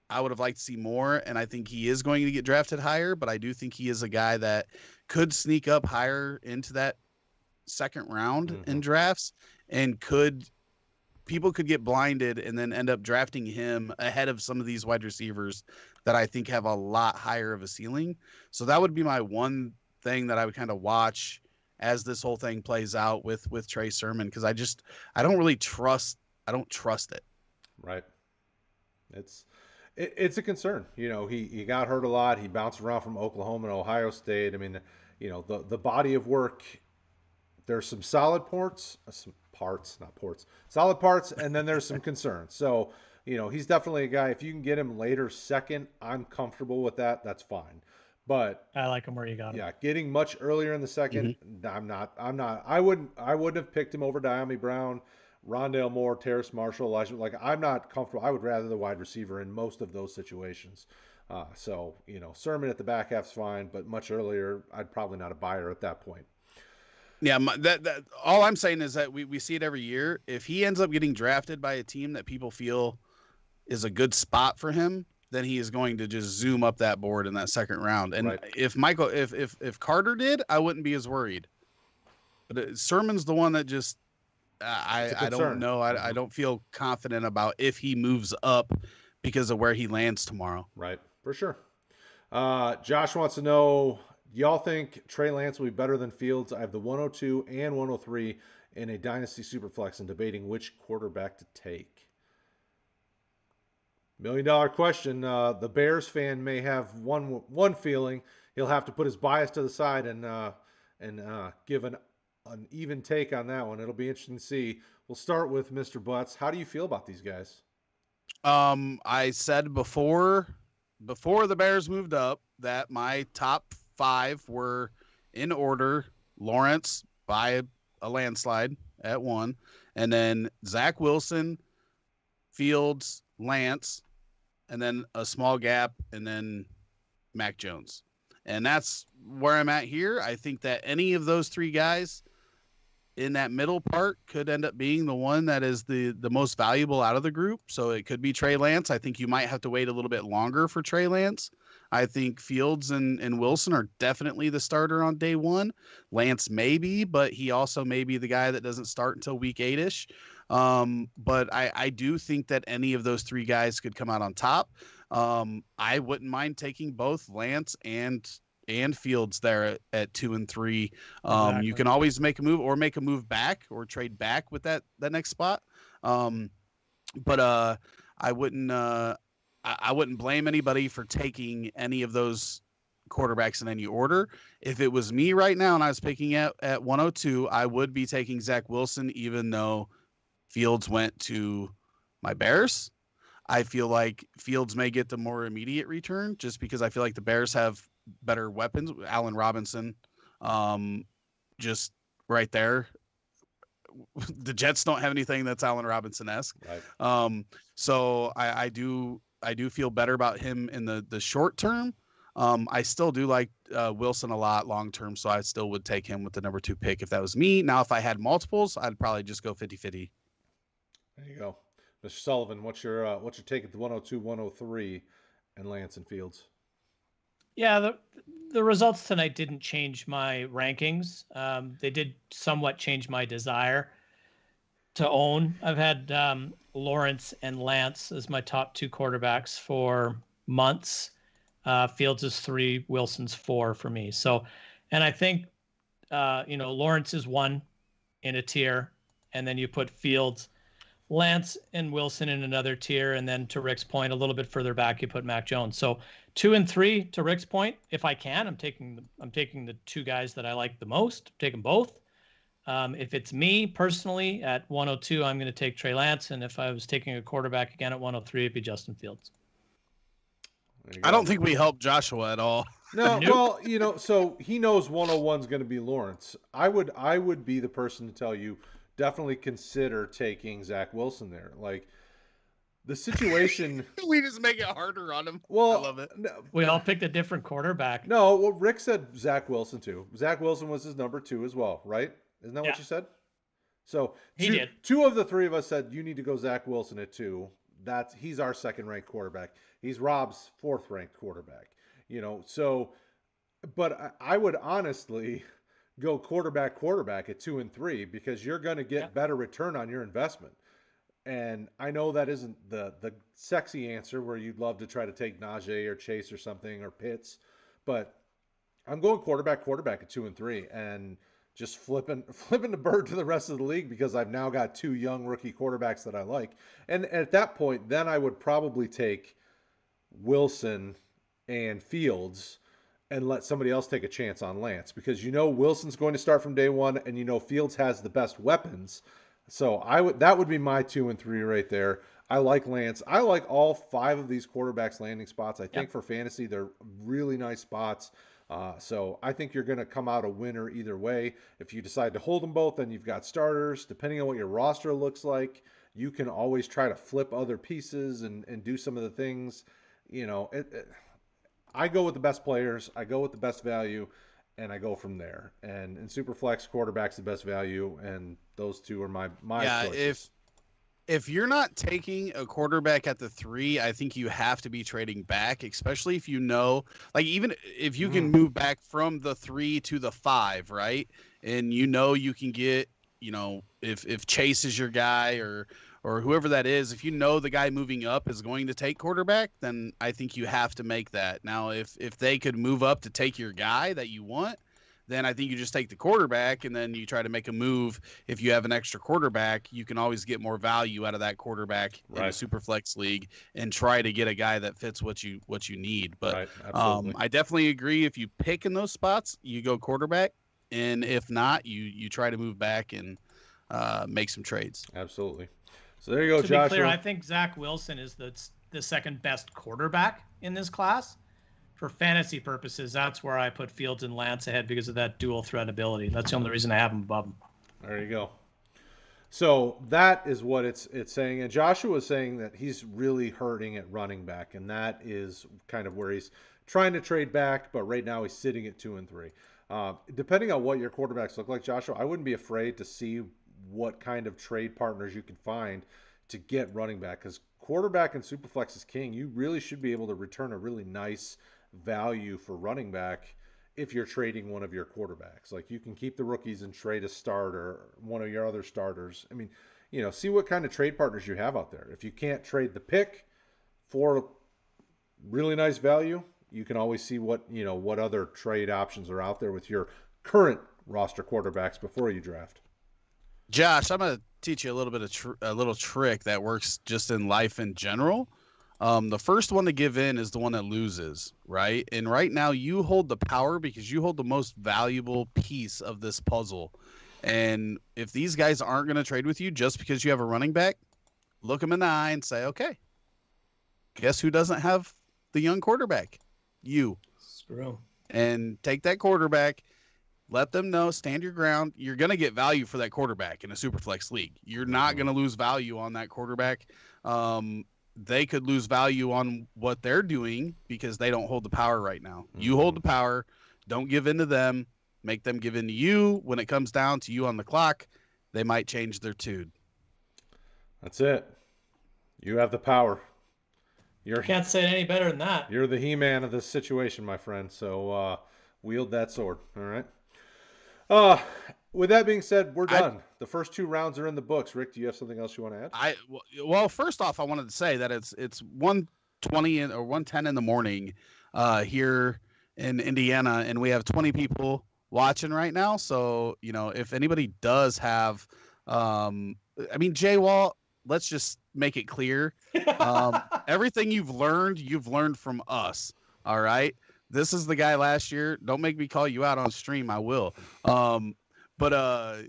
I would have liked to see more. And I think he is going to get drafted higher, but I do think he is a guy that could sneak up higher into that second round in drafts, and people could get blinded and then end up drafting him ahead of some of these wide receivers that I think have a lot higher of a ceiling. So that would be my one thing that I would kind of watch as this whole thing plays out with Trey Sermon, because I don't trust it. Right. It's a concern. You know, he got hurt a lot. He bounced around from Oklahoma and Ohio State. I mean, you know, the body of work, there's some solid solid parts, and then there's some concerns. So, you know, he's definitely a guy, if you can get him later second, I'm comfortable with that. That's fine. But I like him where you got him. Yeah, getting much earlier in the second, I'm not. I wouldn't have picked him over Diami Brown, Rondale Moore, Terrace Marshall, Elijah. Like, I'm not comfortable. I would rather the wide receiver in most of those situations. So, you know, Sermon at the back half's fine, but much earlier, I'd probably not a buyer at that point. Yeah, that all I'm saying is that we see it every year. If he ends up getting drafted by a team that people feel is a good spot for him, then he is going to just zoom up that board in that second round. And if Carter did, I wouldn't be as worried. But Sermon's the one that just I don't know. I don't feel confident about if he moves up because of where he lands tomorrow. Right, for sure. Josh wants to know, y'all think Trey Lance will be better than Fields? I have the 102 and 103 in a Dynasty Superflex and debating which quarterback to take. $1 million question. The Bears fan may have one feeling. He'll have to put his bias to the side and give an even take on that one. It'll be interesting to see. We'll start with Mr. Butts. How do you feel about these guys? I said before the Bears moved up that my top 5 were in order: Lawrence by a landslide at 1, and then Zach Wilson, Fields, Lance, and then a small gap, and then Mac Jones. And that's where I'm at here. I think that any of those 3 guys in that middle part could end up being the one that is the most valuable out of the group. So it could be Trey Lance. I think you might have to wait a little bit longer for Trey Lance. I think Fields and Wilson are definitely the starter on day 1. Lance maybe, but he also may be the guy that doesn't start until week 8-ish. But I do think that any of those 3 guys could come out on top. I wouldn't mind taking both Lance and Fields there at 2 and 3. Exactly. You can always make a move back or trade back with that next spot. But I wouldn't blame anybody for taking any of those quarterbacks in any order. If it was me right now and I was picking at 102, I would be taking Zach Wilson, even though Fields went to my Bears. I feel like Fields may get the more immediate return just because I feel like the Bears have better weapons. Allen Robinson, just right there. The Jets don't have anything that's Allen Robinson-esque. Right. So I do feel better about him in the short term. I still do like Wilson a lot long term, so I still would take him with the number 2 pick if that was me. Now, if I had multiples, I'd probably just go 50-50. There you go. Mr. Sullivan, what's your take at the 102, 103 and Lance and Fields? Yeah, the results tonight didn't change my rankings. They did somewhat change my desire to own. I've had Lawrence and Lance as my top 2 quarterbacks for months. Fields is 3, Wilson's 4 for me. So, and I think, Lawrence is 1 in a tier, and then you put Fields, Lance, and Wilson in another tier, and then to Rick's point, a little bit further back, you put Mac Jones. So 2 and 3 to Rick's point. If I can, I'm taking the 2 guys that I like the most. Take them both. If it's me personally at 102, I'm going to take Trey Lance, and if I was taking a quarterback again at 103, it'd be Justin Fields. I don't think we helped Joshua at all. No, well, so he knows 101 is going to be Lawrence. I would be the person to tell you, definitely consider taking Zach Wilson there. Like, The situation. We just make it harder on him. Well, I love it. We all picked a different quarterback. No, well, Rick said Zach Wilson too. Zach Wilson was his number 2 as well, right? Isn't that what you said? So he did. Two of the three of us said you need to go Zach Wilson at 2. He's our second ranked quarterback. He's Rob's 4th ranked quarterback. So, but I would honestly go quarterback at 2 and 3 because you're going to get better return on your investment. And I know that isn't the sexy answer where you'd love to try to take Najee or Chase or something or Pitts, but I'm going quarterback at 2 and 3 and just flipping the bird to the rest of the league because I've now got 2 young rookie quarterbacks that I like. And at that point, then I would probably take Wilson and Fields and let somebody else take a chance on Lance because Wilson's going to start from day one and Fields has the best weapons. So that would be my 2 and 3 right there. I like Lance. I like all 5 of these quarterbacks landing spots. I think for fantasy, they're really nice spots. So I think you're going to come out a winner either way. If you decide to hold them both, then you've got starters. Depending on what your roster looks like, you can always try to flip other pieces and do some of the things. I go with the best players. I go with the best value. And I go from there. And in Superflex, quarterback's the best value, and those 2 are my choices. If you're not taking a quarterback at the 3, I think you have to be trading back, especially if even if you can move back from the 3 to the 5, right? And you can get, if Chase is your guy or whoever that is, if the guy moving up is going to take quarterback, then I think you have to make that. Now, if they could move up to take your guy that you want, then I think you just take the quarterback and then you try to make a move. If you have an extra quarterback, you can always get more value out of that quarterback in a Superflex league and try to get a guy that fits what you need. But I definitely agree. If you pick in those spots, you go quarterback. And if not, you try to move back and make some trades. Absolutely. So there you go, Joshua. To be clear, I think Zach Wilson is the second best quarterback in this class. For fantasy purposes, that's where I put Fields and Lance ahead because of that dual threat ability. That's the only reason I have them above them. There you go. So that is what it's saying. And Joshua is saying that he's really hurting at running back, and that is kind of where he's trying to trade back, but right now he's sitting at 2 and 3. Depending on what your quarterbacks look like, Joshua, I wouldn't be afraid to see what kind of trade partners you can find to get running back because quarterback and Superflex is king. You really should be able to return a really nice value for running back if you're trading one of your quarterbacks. Like you can keep the rookies and trade a starter, one of your other starters. I mean, see what kind of trade partners you have out there. If you can't trade the pick for really nice value, you can always see what other trade options are out there with your current roster quarterbacks before you draft. Josh, I'm going to teach you a little bit of a little trick that works just in life in general. The first one to give in is the one that loses, right? And right now you hold the power because you hold the most valuable piece of this puzzle. And if these guys aren't going to trade with you just because you have a running back, look them in the eye and say, okay, guess who doesn't have the young quarterback? You. Screw. And take that quarterback. Let them know, stand your ground. You're going to get value for that quarterback in a Superflex league. You're not going to lose value on that quarterback. They could lose value on what they're doing because they don't hold the power right now. Mm-hmm. You hold the power. Don't give in to them. Make them give in to you. When it comes down to you on the clock, they might change their tune. That's it. You have the power. Can't say it any better than that. You're the He-Man of this situation, my friend. So wield that sword. All right. With that being said, we're done. The first 2 rounds are in the books. Rick, do you have something else you want to add? Well, first off, I wanted to say that it's 1:20 or 1:10 in the morning here in Indiana, and we have 20 people watching right now. So, if anybody does have, Jay Wall, let's just make it clear. Everything you've learned from us. All right. This is the guy last year. Don't make me call you out on stream. I will. But I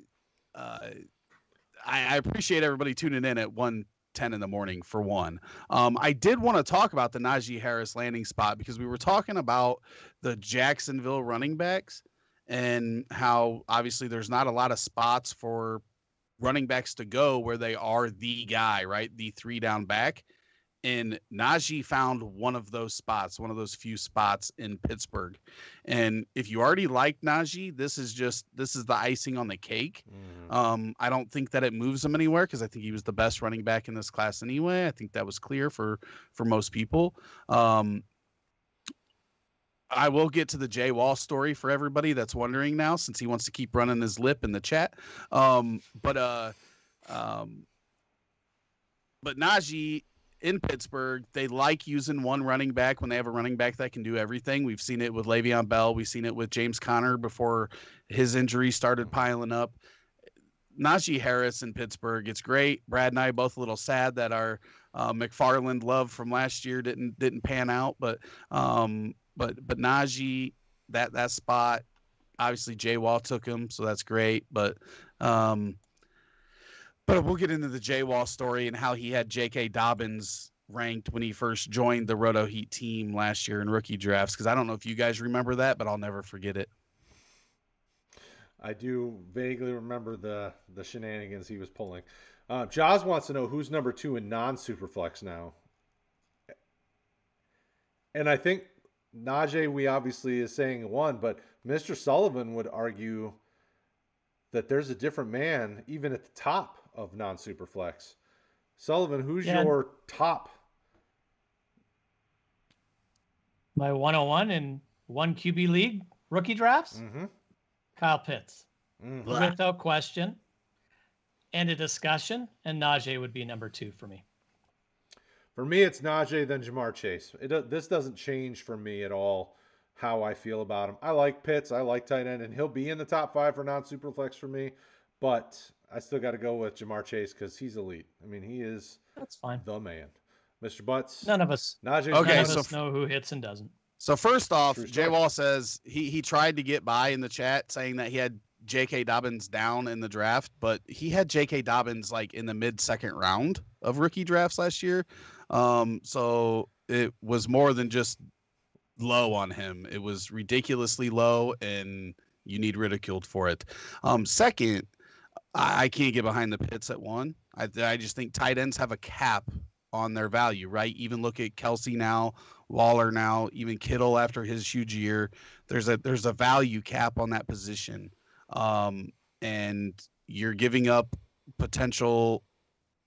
appreciate everybody tuning in at 1:10 in the morning for one. I did want to talk about the Najee Harris landing spot because we were talking about the Jacksonville running backs and how obviously there's not a lot of spots for running backs to go where they are the guy, right? The 3 down back. And Najee found one of those spots, one of those few spots in Pittsburgh. And if you already like Najee, this is the icing on the cake. I don't think that it moves him anywhere because I think he was the best running back in this class anyway. I think that was clear for most people. I will get to the Jay Wall story for everybody that's wondering now, since he wants to keep running his lip in the chat. But Najee in Pittsburgh, they like using one running back when they have a running back that can do everything. We've seen it with Le'Veon Bell. We've seen it with James Conner before his injury started piling up. Najee Harris in Pittsburgh, it's great. Brad and I are both a little sad that our McFarland love from last year didn't pan out, but Najee, that spot, obviously Jay Wall took him, so that's great. But we'll get into the Jay Wall story and how he had J.K. Dobbins ranked when he first joined the RotoHeat team last year in rookie drafts, because I don't know if you guys remember that, but I'll never forget it. I do vaguely remember the shenanigans he was pulling. Jaws wants to know who's number 2 in non-Superflex now. And I think Najee, we obviously is saying 1, but Mr. Sullivan would argue that there's a different man even at the top of non-Superflex. Sullivan, who's your top? My 101 in 1 QB league rookie drafts? Mm-hmm. Kyle Pitts. Without question. And a discussion, and Najee would be number 2 for me. For me, it's Najee, then Jamar Chase. This doesn't change for me at all how I feel about him. I like Pitts. I like tight end, and he'll be in the top 5 for non-Superflex for me. But I still got to go with Jamar Chase because he's elite. I mean, he is the man. Mr. Butts? None of us. Najee. None of us know who hits and doesn't. So first off, Jay Wall says he tried to get by in the chat saying that he had J.K. Dobbins down in the draft, but he had J.K. Dobbins like in the mid-second round of rookie drafts last year. So it was more than just low on him. It was ridiculously low, and you need ridiculed for it. Second, I can't get behind the Pitts at 1. I just think tight ends have a cap on their value, right? Even look at Kelsey now, Waller now, even Kittle after his huge year. There's a value cap on that position. And you're giving up potential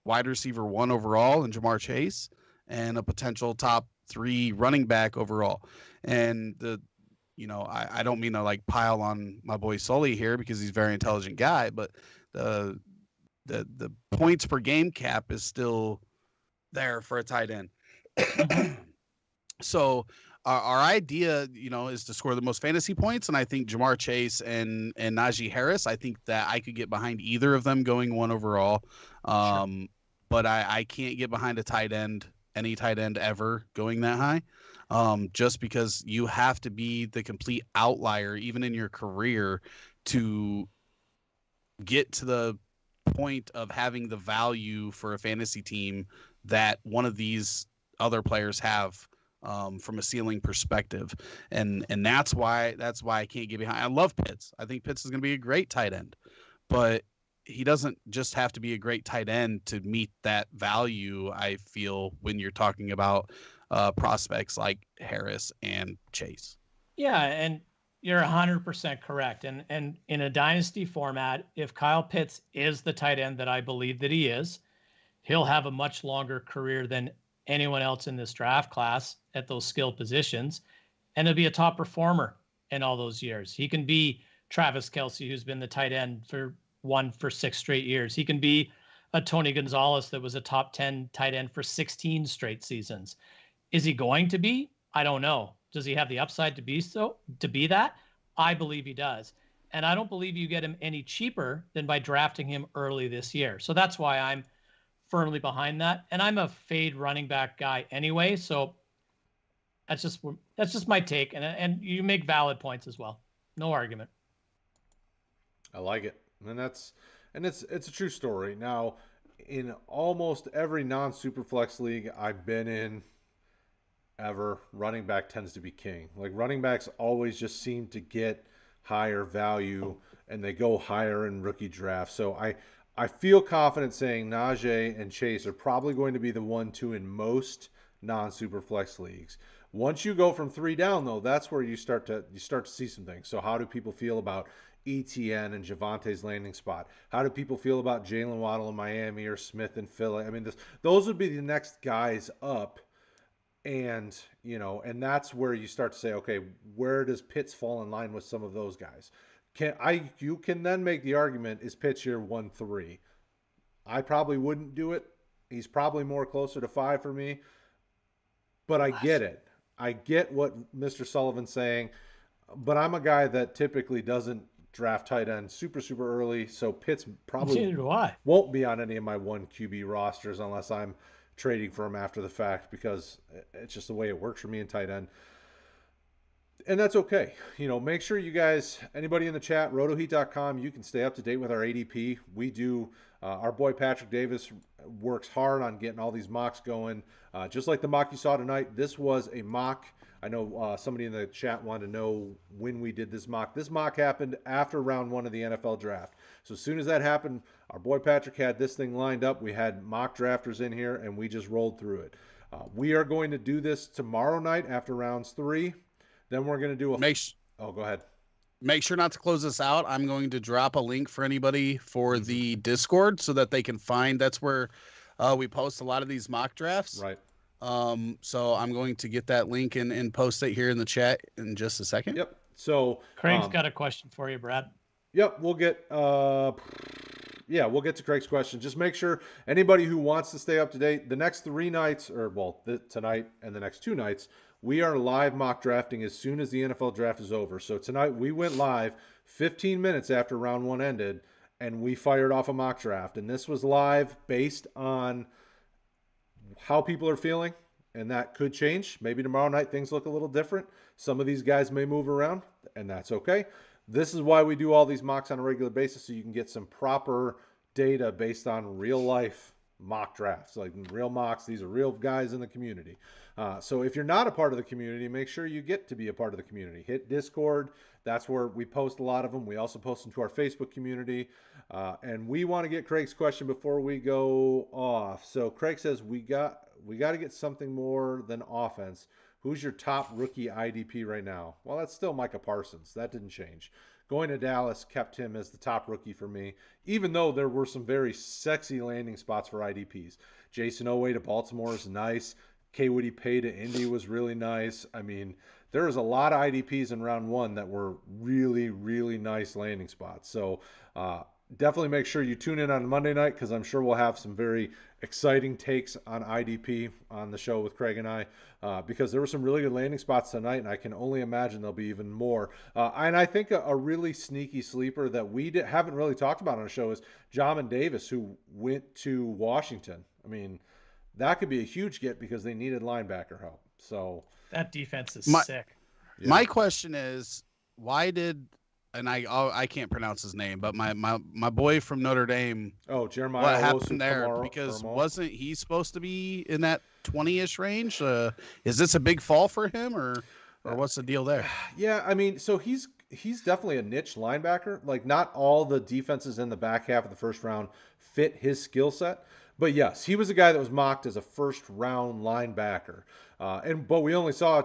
wide receiver 1 overall in Jamar Chase and a potential top 3 running back overall. And I don't mean to like pile on my boy Sully here because he's a very intelligent guy, but the points per game cap is still there for a tight end. So our idea, is to score the most fantasy points. And I think Jamar Chase and Najee Harris, I think that I could get behind either of them going 1 overall. Sure. But I can't get behind any tight end ever going that high. Just because you have to be the complete outlier, even in your career, to get to the point of having the value for a fantasy team that one of these other players have from a ceiling perspective. And that's why I can't get behind. I love Pitts. I think Pitts is going to be a great tight end, but he doesn't just have to be a great tight end to meet that value, I feel, when you're talking about prospects like Harris and Chase. Yeah, and you're 100% correct. And in a dynasty format, if Kyle Pitts is the tight end that I believe that he is, he'll have a much longer career than anyone else in this draft class at those skill positions, and he'll be a top performer in all those years. He can be Travis Kelce, who's been the tight end for 6 straight years. He can be a Tony Gonzalez that was a top 10 tight end for 16 straight seasons. Is he going to be? I don't know. Does he have the upside to be that? I believe he does. And I don't believe you get him any cheaper than by drafting him early this year. So that's why I'm firmly behind that. And I'm a fade running back guy anyway. So that's just my take. And you make valid points as well. No argument. I like it. And it's a true story. Now, in almost every non-Superflex league I've been in ever, running back tends to be king. Like, running backs always just seem to get higher value, and they go higher in rookie drafts. So I feel confident saying Najee and Chase are probably going to be the 1-2 in most non-Superflex leagues. Once you go from 3 down, though, that's where you start to see some things. So how do people feel about ETN and Javante's landing spot? How do people feel about Jalen Waddle in Miami or Smith in Philly? I mean, those would be the next guys up. And, and that's where you start to say, okay, where does Pitts fall in line with some of those guys? You can then make the argument, is Pitts your 1-3? I probably wouldn't do it. He's probably more closer to 5 for me. But I get it. I get what Mr. Sullivan's saying. But I'm a guy that typically doesn't draft tight end super, super early. So Pitts probably won't be on any of my 1 QB rosters unless I'm trading for him after the fact, because it's just the way it works for me in tight end. And that's okay. Make sure you guys, anybody in the chat, rotoheat.com, you can stay up to date with our ADP. We do, our boy Patrick Davis works hard on getting all these mocks going. Just like the mock you saw tonight, this was a mock. I know somebody in the chat wanted to know when we did this mock. This mock happened after round 1 of the NFL draft. So as soon as that happened, our boy Patrick had this thing lined up. We had mock drafters in here, and we just rolled through it. We are going to do this tomorrow night after rounds 3. Then we're going to do a... go ahead. Make sure not to close this out. I'm going to drop a link for anybody for the Discord so that they can find. That's where we post a lot of these mock drafts. Right. So I'm going to get that link and post it here in the chat in just a second. Yep. So Craig's got a question for you, Brad. Yep. We'll get to Craig's question. Just make sure anybody who wants to stay up to date, the next 3 nights, tonight and the next 2 nights, we are live mock drafting as soon as the NFL draft is over. So tonight we went live 15 minutes after round 1 ended, and we fired off a mock draft. And this was live based on how people are feeling, and that could change. Maybe tomorrow night things look a little different. Some of these guys may move around, and that's okay. This is why we do all these mocks on a regular basis, so you can get some proper data based on real life mock drafts, like real mocks. These are real guys in the community. So if you're not a part of the community, make sure you get to be a part of the community. Hit Discord. That's where we post a lot of them. We also post them to our Facebook community. And we want to get Craig's question before we go off. So Craig says, we got to get something more than offense. Who's your top rookie IDP right now? Well, that's still Micah Parsons. That didn't change. Going to Dallas kept him as the top rookie for me, even though there were some very sexy landing spots for IDPs. Jason Oweh to Baltimore is nice. K. Woody Pay to Indy was really nice. I mean, there was a lot of IDPs in round 1 that were really, really nice landing spots. So definitely make sure you tune in on Monday night, because I'm sure we'll have some very exciting takes on IDP on the show with Craig and I, because there were some really good landing spots tonight, and I can only imagine there'll be even more. And I think a really sneaky sleeper that we haven't really talked about on the show is Jamin Davis, who went to Washington. I mean, that could be a huge get because they needed linebacker help. So that defense is sick. Yeah. My question is, why did... And I can't pronounce his name, but my boy from Notre Dame. Oh, Jeremiah. What happened there? Because wasn't he supposed to be in that 20-ish range? Is this a big fall for him, or what's the deal there? Yeah, I mean, so he's definitely a niche linebacker. Like, not all the defenses in the back half of the first round fit his skill set. But yes, he was a guy that was mocked as a first-round linebacker. But we only saw,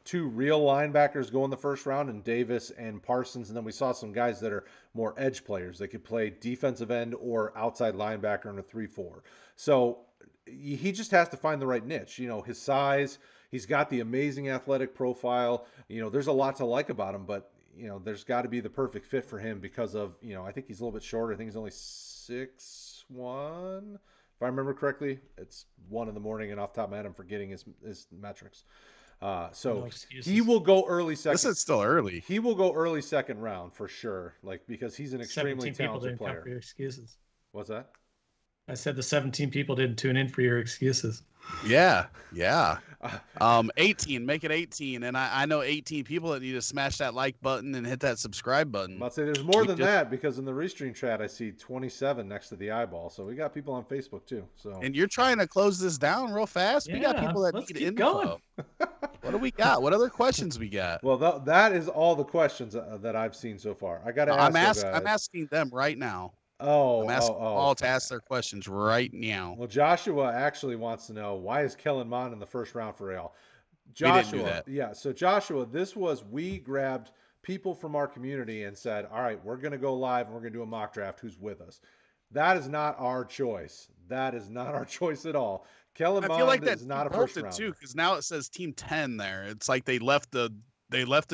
2 real linebackers go in the first round, and Davis and Parsons, and then we saw some guys that are more edge players. They could play defensive end or outside linebacker in a 3-4. So he just has to find the right niche. His size, he's got the amazing athletic profile. There's a lot to like about him, but there's got to be the perfect fit for him because of, I think he's a little bit shorter. I think he's only 6'1", if I remember correctly. It's 1 in the morning, and off the top of my head, I'm forgetting his metrics. So he will go early second. This is still early. He will go early second round for sure, because he's an extremely talented player. For your excuses. What's that? I said the 17 people didn't tune in for your excuses. Yeah. 18, make it 18. And I know 18 people that need to smash that like button and hit that subscribe button. I'd say there's more than that, because in the restream chat I see 27 next to the eyeball. So we got people on Facebook too. So and you're trying to close this down real fast. Yeah, we got people that need info. What do we got? What other questions we got? Well, that is all the questions that I've seen so far. I got to ask. I'm asking them right now. Oh, I'm asking them all to ask their questions right now. Well, Joshua actually wants to know, why is Kellen Mond in the first round for Real? We didn't do Joshua, that. yeah. So Joshua, we grabbed people from our community and said, all right, we're going to go live and we're going to do a mock draft. Who's with us? That is not our choice. That is not our choice at all. Kellen I feel like Mond that is not a first bolted too, rounder. because now it says Team 10 there. It's like they left the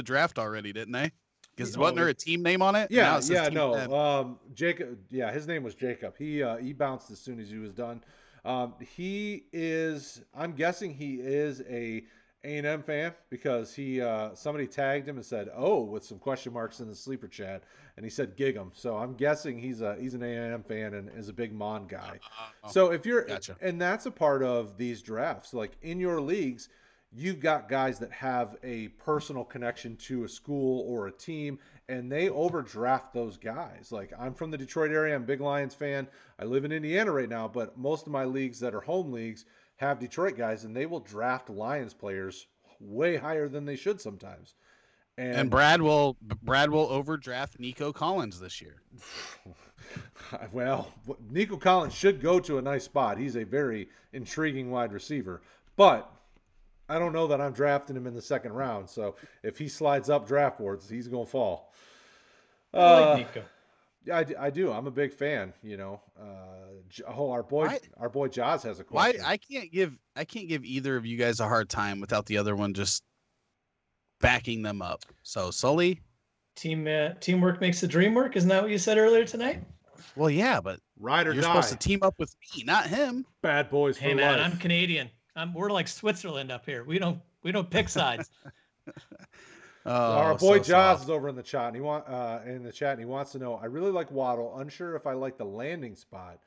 draft already, didn't they? Because wasn't there a team name on it? And now Yeah, it says Team 10. Jacob. Yeah, his name was Jacob. He bounced as soon as he was done. He is. I'm guessing he is A&M fan because he somebody tagged him and said, "Oh," with some question marks in the sleeper chat, and he said "gig him." So I'm guessing he's an A&M fan and is a big Mon guy. So if you're, Gotcha. and that's a part of these drafts, like in your leagues, you've got guys that have a personal connection to a school or a team, and they overdraft those guys. Like, I'm from the Detroit area. I'm a big Lions fan. I live in Indiana right now, but most of my leagues that are home leagues have Detroit guys, and they will draft Lions players way higher than they should sometimes. And And Brad will overdraft Nico Collins this year. well, Nico Collins should go to a nice spot. He's a very intriguing wide receiver, but I don't know that I'm drafting him in the second round. So if he slides up draft boards, he's going to fall. I like Nico. Yeah, I do. I'm a big fan. Our boy Jaws has a Why question. I can't give either of you guys a hard time without the other one just backing them up. So Sully, Teamwork makes the dream work. Isn't that what you said earlier tonight? well, yeah, but Ride or you're die. supposed to team up with me, not him. Bad boys for Hey man, life. I'm Canadian. We're like Switzerland up here. We don't pick sides. Our boy so Jaws soft. is over in the chat, and he wants to know. I really like Waddle. Unsure if I like the landing spot.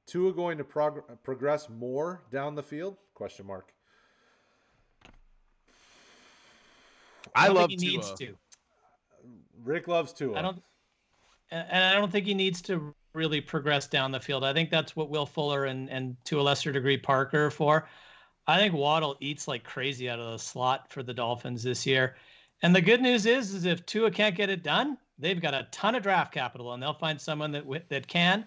Tua going to progress more down the field? Question mark. I don't love think he needs Tua. to. Rick loves Tua. I don't think he needs to really progress down the field. I think that's what Will Fuller and to a lesser degree Parker are for. I think Waddle eats like crazy out of the slot for the Dolphins this year. And the good news is if Tua can't get it done, they've got a ton of draft capital, and they'll find someone that can,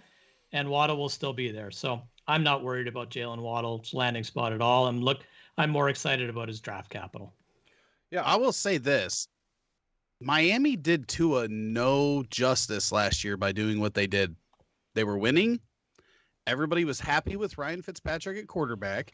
and Waddle will still be there. So I'm not worried about Jalen Waddle's landing spot at all. I'm more excited about his draft capital. Yeah, I will say this. Miami did Tua no justice last year by doing what they did. They were winning. Everybody was happy with Ryan Fitzpatrick at quarterback.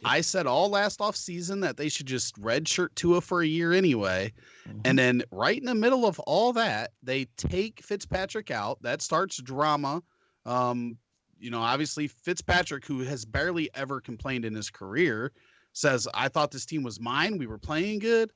I said all last offseason that they should just redshirt Tua for a year anyway. Mm-hmm. And then right in the middle of all that, they take Fitzpatrick out. That starts drama. Obviously Fitzpatrick, who has barely ever complained in his career, says, I thought this team was mine. We were playing good.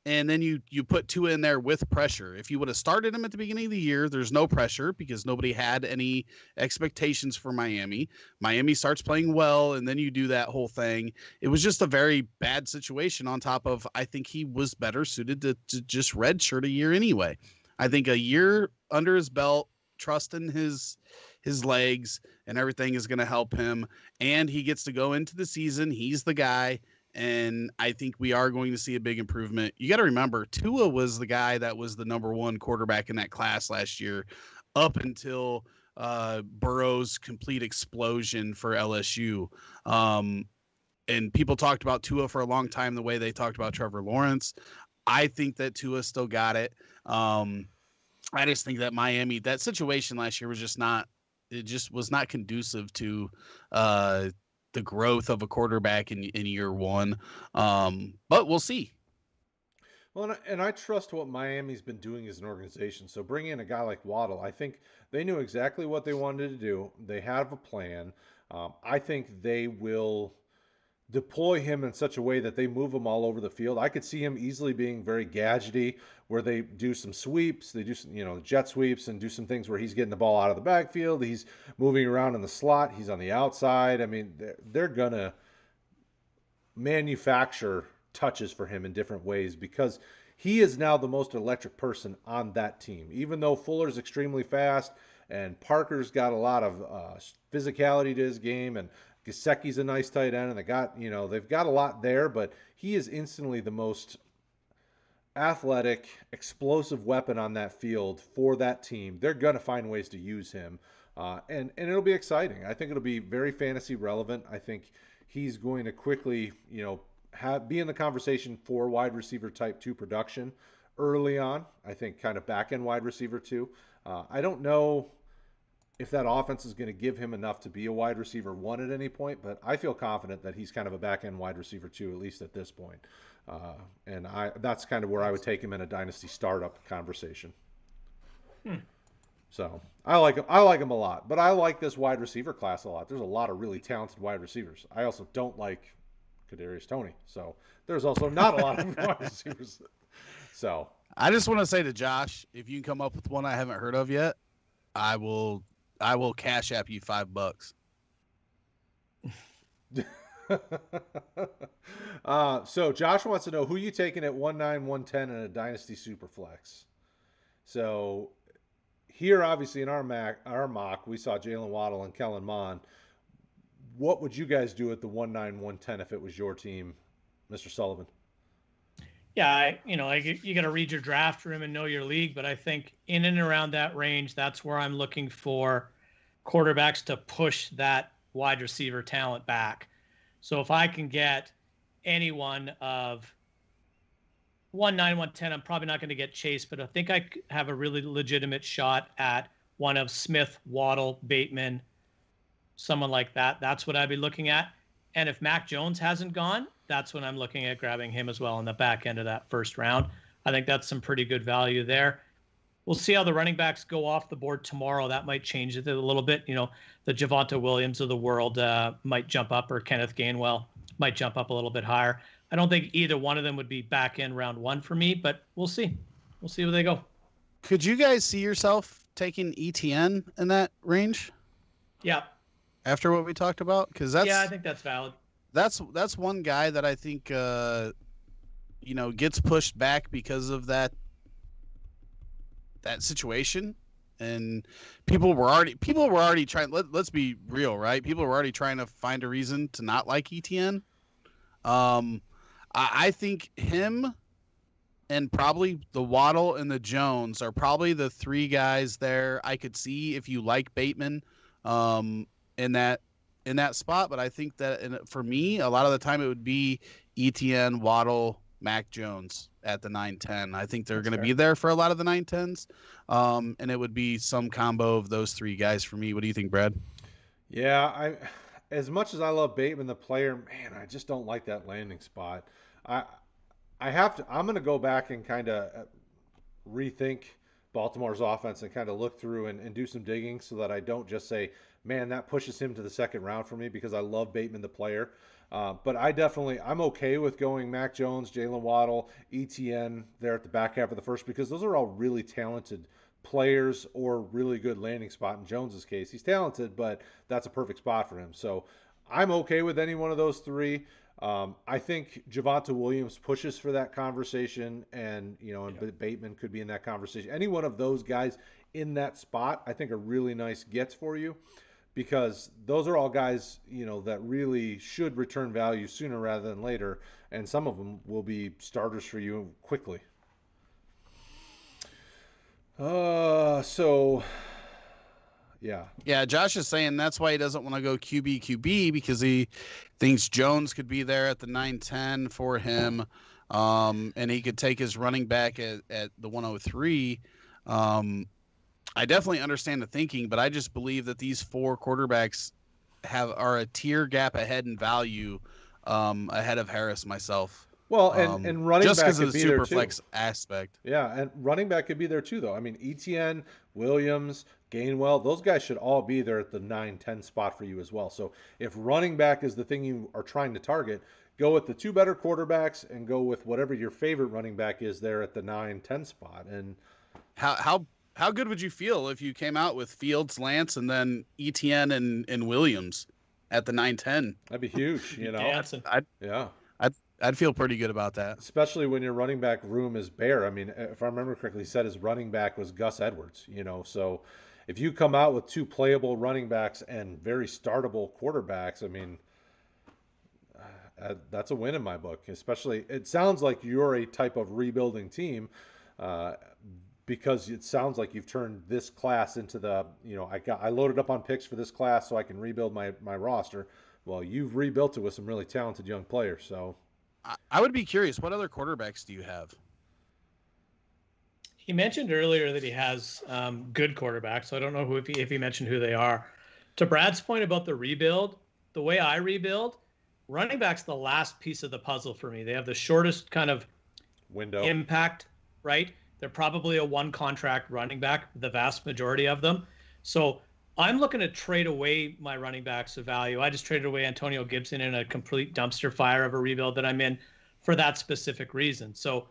And then you put Tua in there with pressure. If you would have started him at the beginning of the year, there's no pressure because nobody had any expectations for Miami. Miami starts playing well, and then you do that whole thing. It was just a very bad situation on top of, I think he was better suited to just redshirt a year anyway. I think a year under his belt, trusting his legs and everything is going to help him. And he gets to go into the season. He's the guy. And I think we are going to see a big improvement. You got to remember, Tua was the guy that was the number one quarterback in that class last year up until Burrow's complete explosion for LSU. And people talked about Tua for a long time the way they talked about Trevor Lawrence. I think that Tua still got it. I just think that Miami, that situation last year was just not conducive to the growth of a quarterback in year one. But we'll see. Well, and I trust what Miami's been doing as an organization. So bringing in a guy like Waddle, I think they knew exactly what they wanted to do. They have a plan. I think they will deploy him in such a way that they move him all over the field. I could see him easily being very gadgety, where they do some sweeps, they do some, jet sweeps, and do some things where he's getting the ball out of the backfield, he's moving around in the slot, he's on the outside. I mean, they're gonna manufacture touches for him in different ways because he is now the most electric person on that team. Even though Fuller's extremely fast and Parker's got a lot of physicality to his game, and Gesicki's a nice tight end, and they've got a lot there, but he is instantly the most athletic, explosive weapon on that field for that team. They're going to find ways to use him. and it'll be exciting. I think it'll be very fantasy relevant. I think he's going to quickly, be in the conversation for wide receiver type 2 production early on. I think kind of back end wide receiver 2. I don't know if that offense is going to give him enough to be a wide receiver 1 at any point, but I feel confident that he's kind of a back end wide receiver 2, at least at this point. And that's kind of where I would take him in a dynasty startup conversation. So I like him. I like him a lot, but I like this wide receiver class a lot. There's a lot of really talented wide receivers. I also don't like Kadarius Toney, so there's also not a lot of wide receivers. So I just want to say to Josh, if you can come up with one I haven't heard of yet, I will cash app you $5. So Josh wants to know who you taking at 1.9, 1.10 in a dynasty superflex. So here, obviously, in our mock, we saw Jalen Waddle and Kellen Mond. What would you guys do at the 1.9, 1.10 if it was your team, Mr. Sullivan? Yeah, you got to read your draft room and know your league, but I think in and around that range, that's where I'm looking for quarterbacks to push that wide receiver talent back. So if I can get anyone of 1.9, 1.10, I'm probably not going to get Chase, but I think I have a really legitimate shot at one of Smith, Waddle, Bateman, someone like that. That's what I'd be looking at. And if Mac Jones hasn't gone, that's when I'm looking at grabbing him as well in the back end of that first round. I think that's some pretty good value there. We'll see how the running backs go off the board tomorrow. That might change it a little bit. The Javonte Williams of the world might jump up, or Kenneth Gainwell might jump up a little bit higher. I don't think either one of them would be back in round 1 for me, but we'll see. We'll see where they go. Could you guys see yourself taking ETN in that range? Yeah. After what we talked about? Because I think that's valid. That's one guy that I think gets pushed back because of that situation, and people were already trying. Let's be real, right? People were already trying to find a reason to not like ETN. I think him and probably the Waddle and the Jones are probably the 3 guys there. I could see if you like Bateman in that spot, but I think that for me, a lot of the time it would be ETN, Waddle, Mac Jones at the 9-10. I think they're going to be there for a lot of the 9-10s, and it would be some combo of those 3 guys for me. What do you think, Brad? Yeah, as much as I love Bateman, the player, man, I just don't like that landing spot. I'm going to go back and kind of rethink Baltimore's offense and kind of look through and do some digging so that I don't just say, man, that pushes him to the second round for me, because I love Bateman, the player. But I'm okay with going Mac Jones, Jalen Waddle, ETN there at the back half of the first, because those are all really talented players or really good landing spot. In Jones's case, he's talented, but that's a perfect spot for him. So I'm okay with any one of those 3. I think Javonte Williams pushes for that conversation, and Bateman could be in that conversation. Any one of those guys in that spot, I think, are really nice gets for you, because those are all guys that really should return value sooner rather than later, and some of them will be starters for you quickly. Yeah, Josh is saying that's why he doesn't want to go QB because he thinks Jones could be there at the 9-10 for him, and he could take his running back at the 103. I definitely understand the thinking, but I just believe that these 4 quarterbacks are a tier gap ahead in value ahead of Harris myself. Well, and running just back because could of the be there Superflex too. aspect. Yeah, and running back could be there too, though. I mean, ETN, Williams, Gainwell, those guys should all be there at the 9-10 spot for you as well. So if running back is the thing you are trying to target, go with the 2 better quarterbacks and go with whatever your favorite running back is there at the 9-10 spot. And how good would you feel if you came out with Fields, Lance, and then ETN and Williams at the 9-10? That'd be huge, Dancing. I'd feel pretty good about that. Especially when your running back room is bare. I mean, if I remember correctly, he said his running back was Gus Edwards, So if you come out with 2 playable running backs and very startable quarterbacks, I mean, that's a win in my book. Especially, it sounds like you're a type of rebuilding team. because it sounds like you've turned this class into the, I loaded up on picks for this class so I can rebuild my roster. Well, you've rebuilt it with some really talented young players. So I would be curious, what other quarterbacks do you have? He mentioned earlier that he has good quarterbacks, so I don't know if he mentioned who they are. To Brad's point about the rebuild, the way I rebuild, running back's the last piece of the puzzle for me. They have the shortest kind of window impact, right? They're probably a one contract running back, the vast majority of them. So I'm looking to trade away my running backs of value. I just traded away Antonio Gibson in a complete dumpster fire of a rebuild that I'm in for that specific reason. So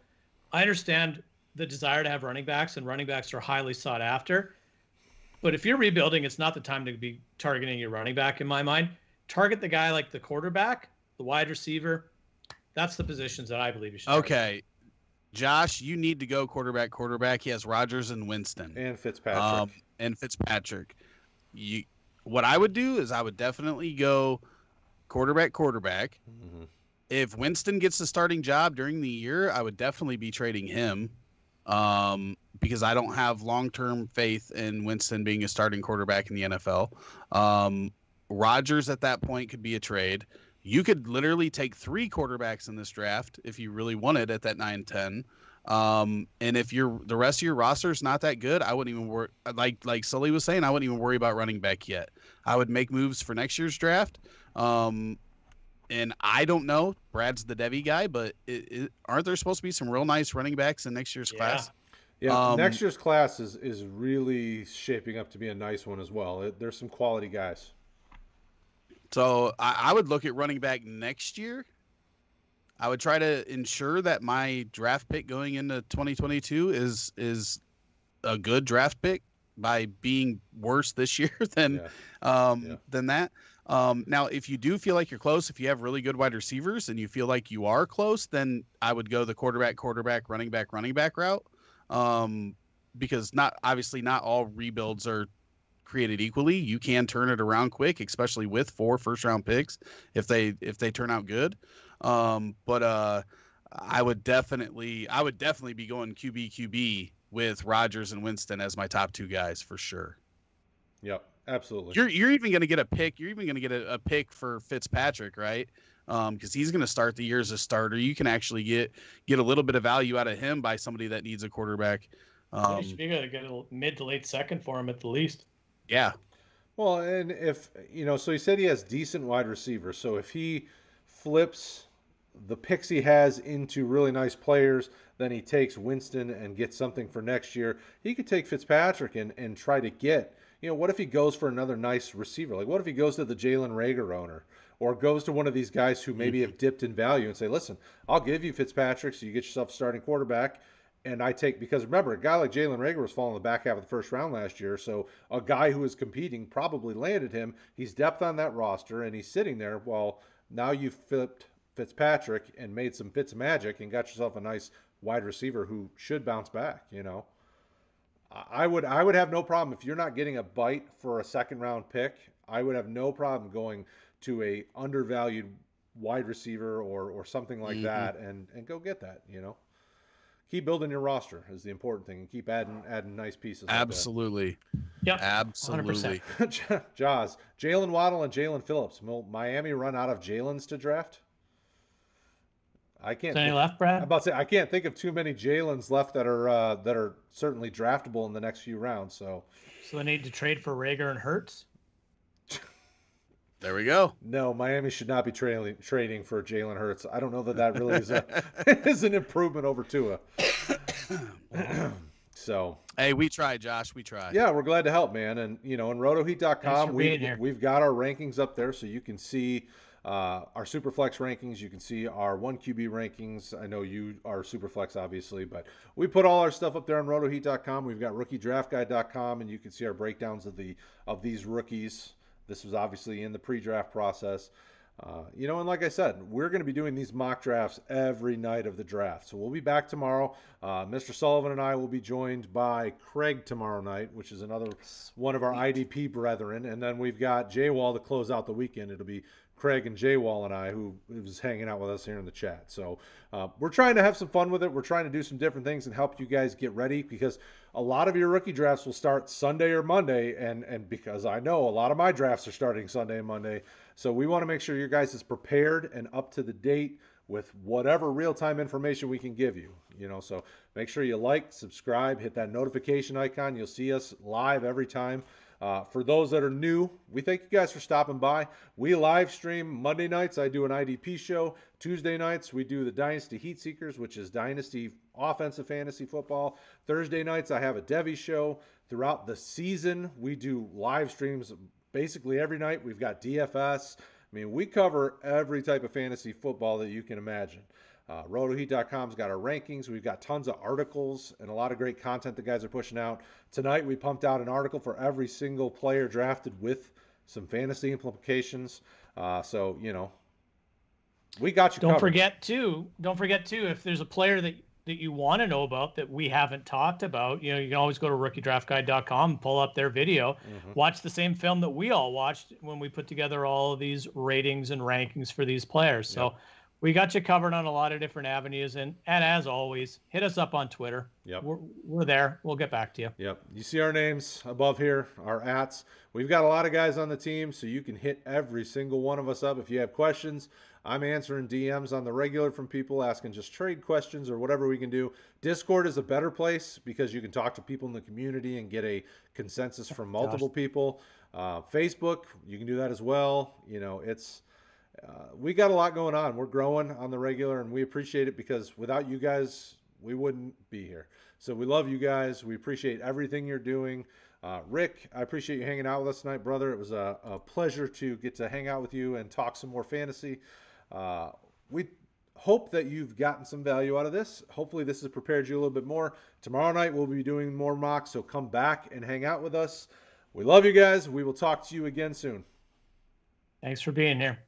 I understand the desire to have running backs, and running backs are highly sought after. But if you're rebuilding, it's not the time to be targeting your running back, in my mind. Target the guy like the quarterback, the wide receiver. That's the positions that I believe you should target. Okay. Josh, you need to go quarterback. He has Rodgers and Winston. And Fitzpatrick. What I would do is I would definitely go quarterback. Mm-hmm. If Winston gets the starting job during the year, I would definitely be trading him because I don't have long-term faith in Winston being a starting quarterback in the NFL. Rodgers at that point could be a trade. You could literally take 3 quarterbacks in this draft if you really wanted at that 9-10. And if the rest of your roster is not that good, I wouldn't even worry. Like Sully was saying, I wouldn't even worry about running back yet. I would make moves for next year's draft. And I don't know, Brad's the Devy guy, but aren't there supposed to be some real nice running backs in next year's class? Yeah, next year's class is really shaping up to be a nice one as well. There's some quality guys. So I would look at running back next year. I would try to ensure that my draft pick going into 2022 is a good draft pick by being worse this year than that. Now, if you do feel like you're close, if you have really good wide receivers and you feel like you are close, then I would go the quarterback, running back route. Because not all rebuilds are created equally. You can turn it around quick, especially with 4 first-round picks if they turn out good. But I would definitely be going QB with Rodgers and Winston as my top 2 guys for sure. Yep, absolutely. You're even going to get a pick. You're even going to get a pick for Fitzpatrick, right? Because he's going to start the year as a starter. You can actually get a little bit of value out of him by somebody that needs a quarterback. You should be going to get a mid to late second for him at the least. Yeah. Well, and if, so he said he has decent wide receivers. So if he flips the picks he has into really nice players, then he takes Winston and gets something for next year. He could take Fitzpatrick and try to get, what if he goes for another nice receiver? Like, what if he goes to the Jalen Reagor owner or goes to one of these guys who maybe have dipped in value and say, listen, I'll give you Fitzpatrick so you get yourself a starting quarterback. And because remember, a guy like Jalen Reagor was falling in the back half of the first round last year. So a guy who is competing probably landed him. He's depth on that roster and he's sitting there. Well, now you've flipped Fitzpatrick and made some Fitz magic and got yourself a nice wide receiver who should bounce back, I would have no problem if you're not getting a bite for a second round pick. I would have no problem going to a undervalued wide receiver or something like that and go get that, Keep building your roster is the important thing, and keep adding nice pieces. Absolutely. Yep. Absolutely. Jaws, Jalen Waddle and Jalen Phillips. Will Miami run out of Jalen's to draft? I can't. Any left, Brad? I'm about to say I can't think of too many Jalen's left that are certainly draftable in the next few rounds. So they need to trade for Reagor and Hurts. There we go. No, Miami should not be trading for Jalen Hurts. I don't know that really is an improvement over Tua. So hey, we tried, Josh. We tried. Yeah, we're glad to help, man. And in RotoHeat.com, we've got our rankings up there, so you can see our Superflex rankings. You can see our 1QB rankings. I know you are Superflex, obviously, but we put all our stuff up there on RotoHeat.com. We've got RookieDraftGuide.com, and you can see our breakdowns of these rookies. This was obviously in the pre-draft process. And like I said, we're going to be doing these mock drafts every night of the draft. So we'll be back tomorrow. Mr. Sullivan and I will be joined by Craig tomorrow night, which is another one of our IDP brethren. And then we've got J-Wall to close out the weekend. It'll be Craig and Jay Wall and I, who was hanging out with us here in the chat. So we're trying to have some fun with it. We're trying to do some different things and help you guys get ready, because a lot of your rookie drafts will start Sunday or Monday, and because I know a lot of my drafts are starting Sunday and Monday. So we want to make sure your guys is prepared and up to the date with whatever real-time information we can give you. So make sure you like, subscribe, hit that notification icon. You'll see us live every time. For those that are new, we thank you guys for stopping by. We live stream Monday nights. I do an IDP show. Tuesday nights, we do the Dynasty Heat Seekers, which is Dynasty offensive fantasy football. Thursday nights, I have a Devy show. Throughout the season, we do live streams basically every night. We've got DFS. I mean, we cover every type of fantasy football that you can imagine. RotoHeat.com's got our rankings. We've got tons of articles and a lot of great content the guys are pushing out. Tonight, we pumped out an article for every single player drafted with some fantasy implications. So, we got you covered. Don't forget too, if there's a player that you want to know about that we haven't talked about, you can always go to rookiedraftguide.com and pull up their video, watch the same film that we all watched when we put together all of these ratings and rankings for these players. So we got you covered on a lot of different avenues. And as always, hit us up on Twitter. Yep. We're there. We'll get back to you. Yep. You see our names above here, our ats. We've got a lot of guys on the team, so you can hit every single one of us up if you have questions. I'm answering DMs on the regular from people asking just trade questions or whatever we can do. Discord is a better place because you can talk to people in the community and get a consensus from multiple people. Facebook, you can do that as well. We got a lot going on. We're growing on the regular, and we appreciate it, because without you guys, we wouldn't be here. So we love you guys. We appreciate everything you're doing. Rick, I appreciate you hanging out with us tonight, brother. It was a pleasure to get to hang out with you and talk some more fantasy. We hope that you've gotten some value out of this. Hopefully this has prepared you a little bit more. Tomorrow night we'll be doing more mocks, so come back and hang out with us. We love you guys. We will talk to you again soon. Thanks for being here.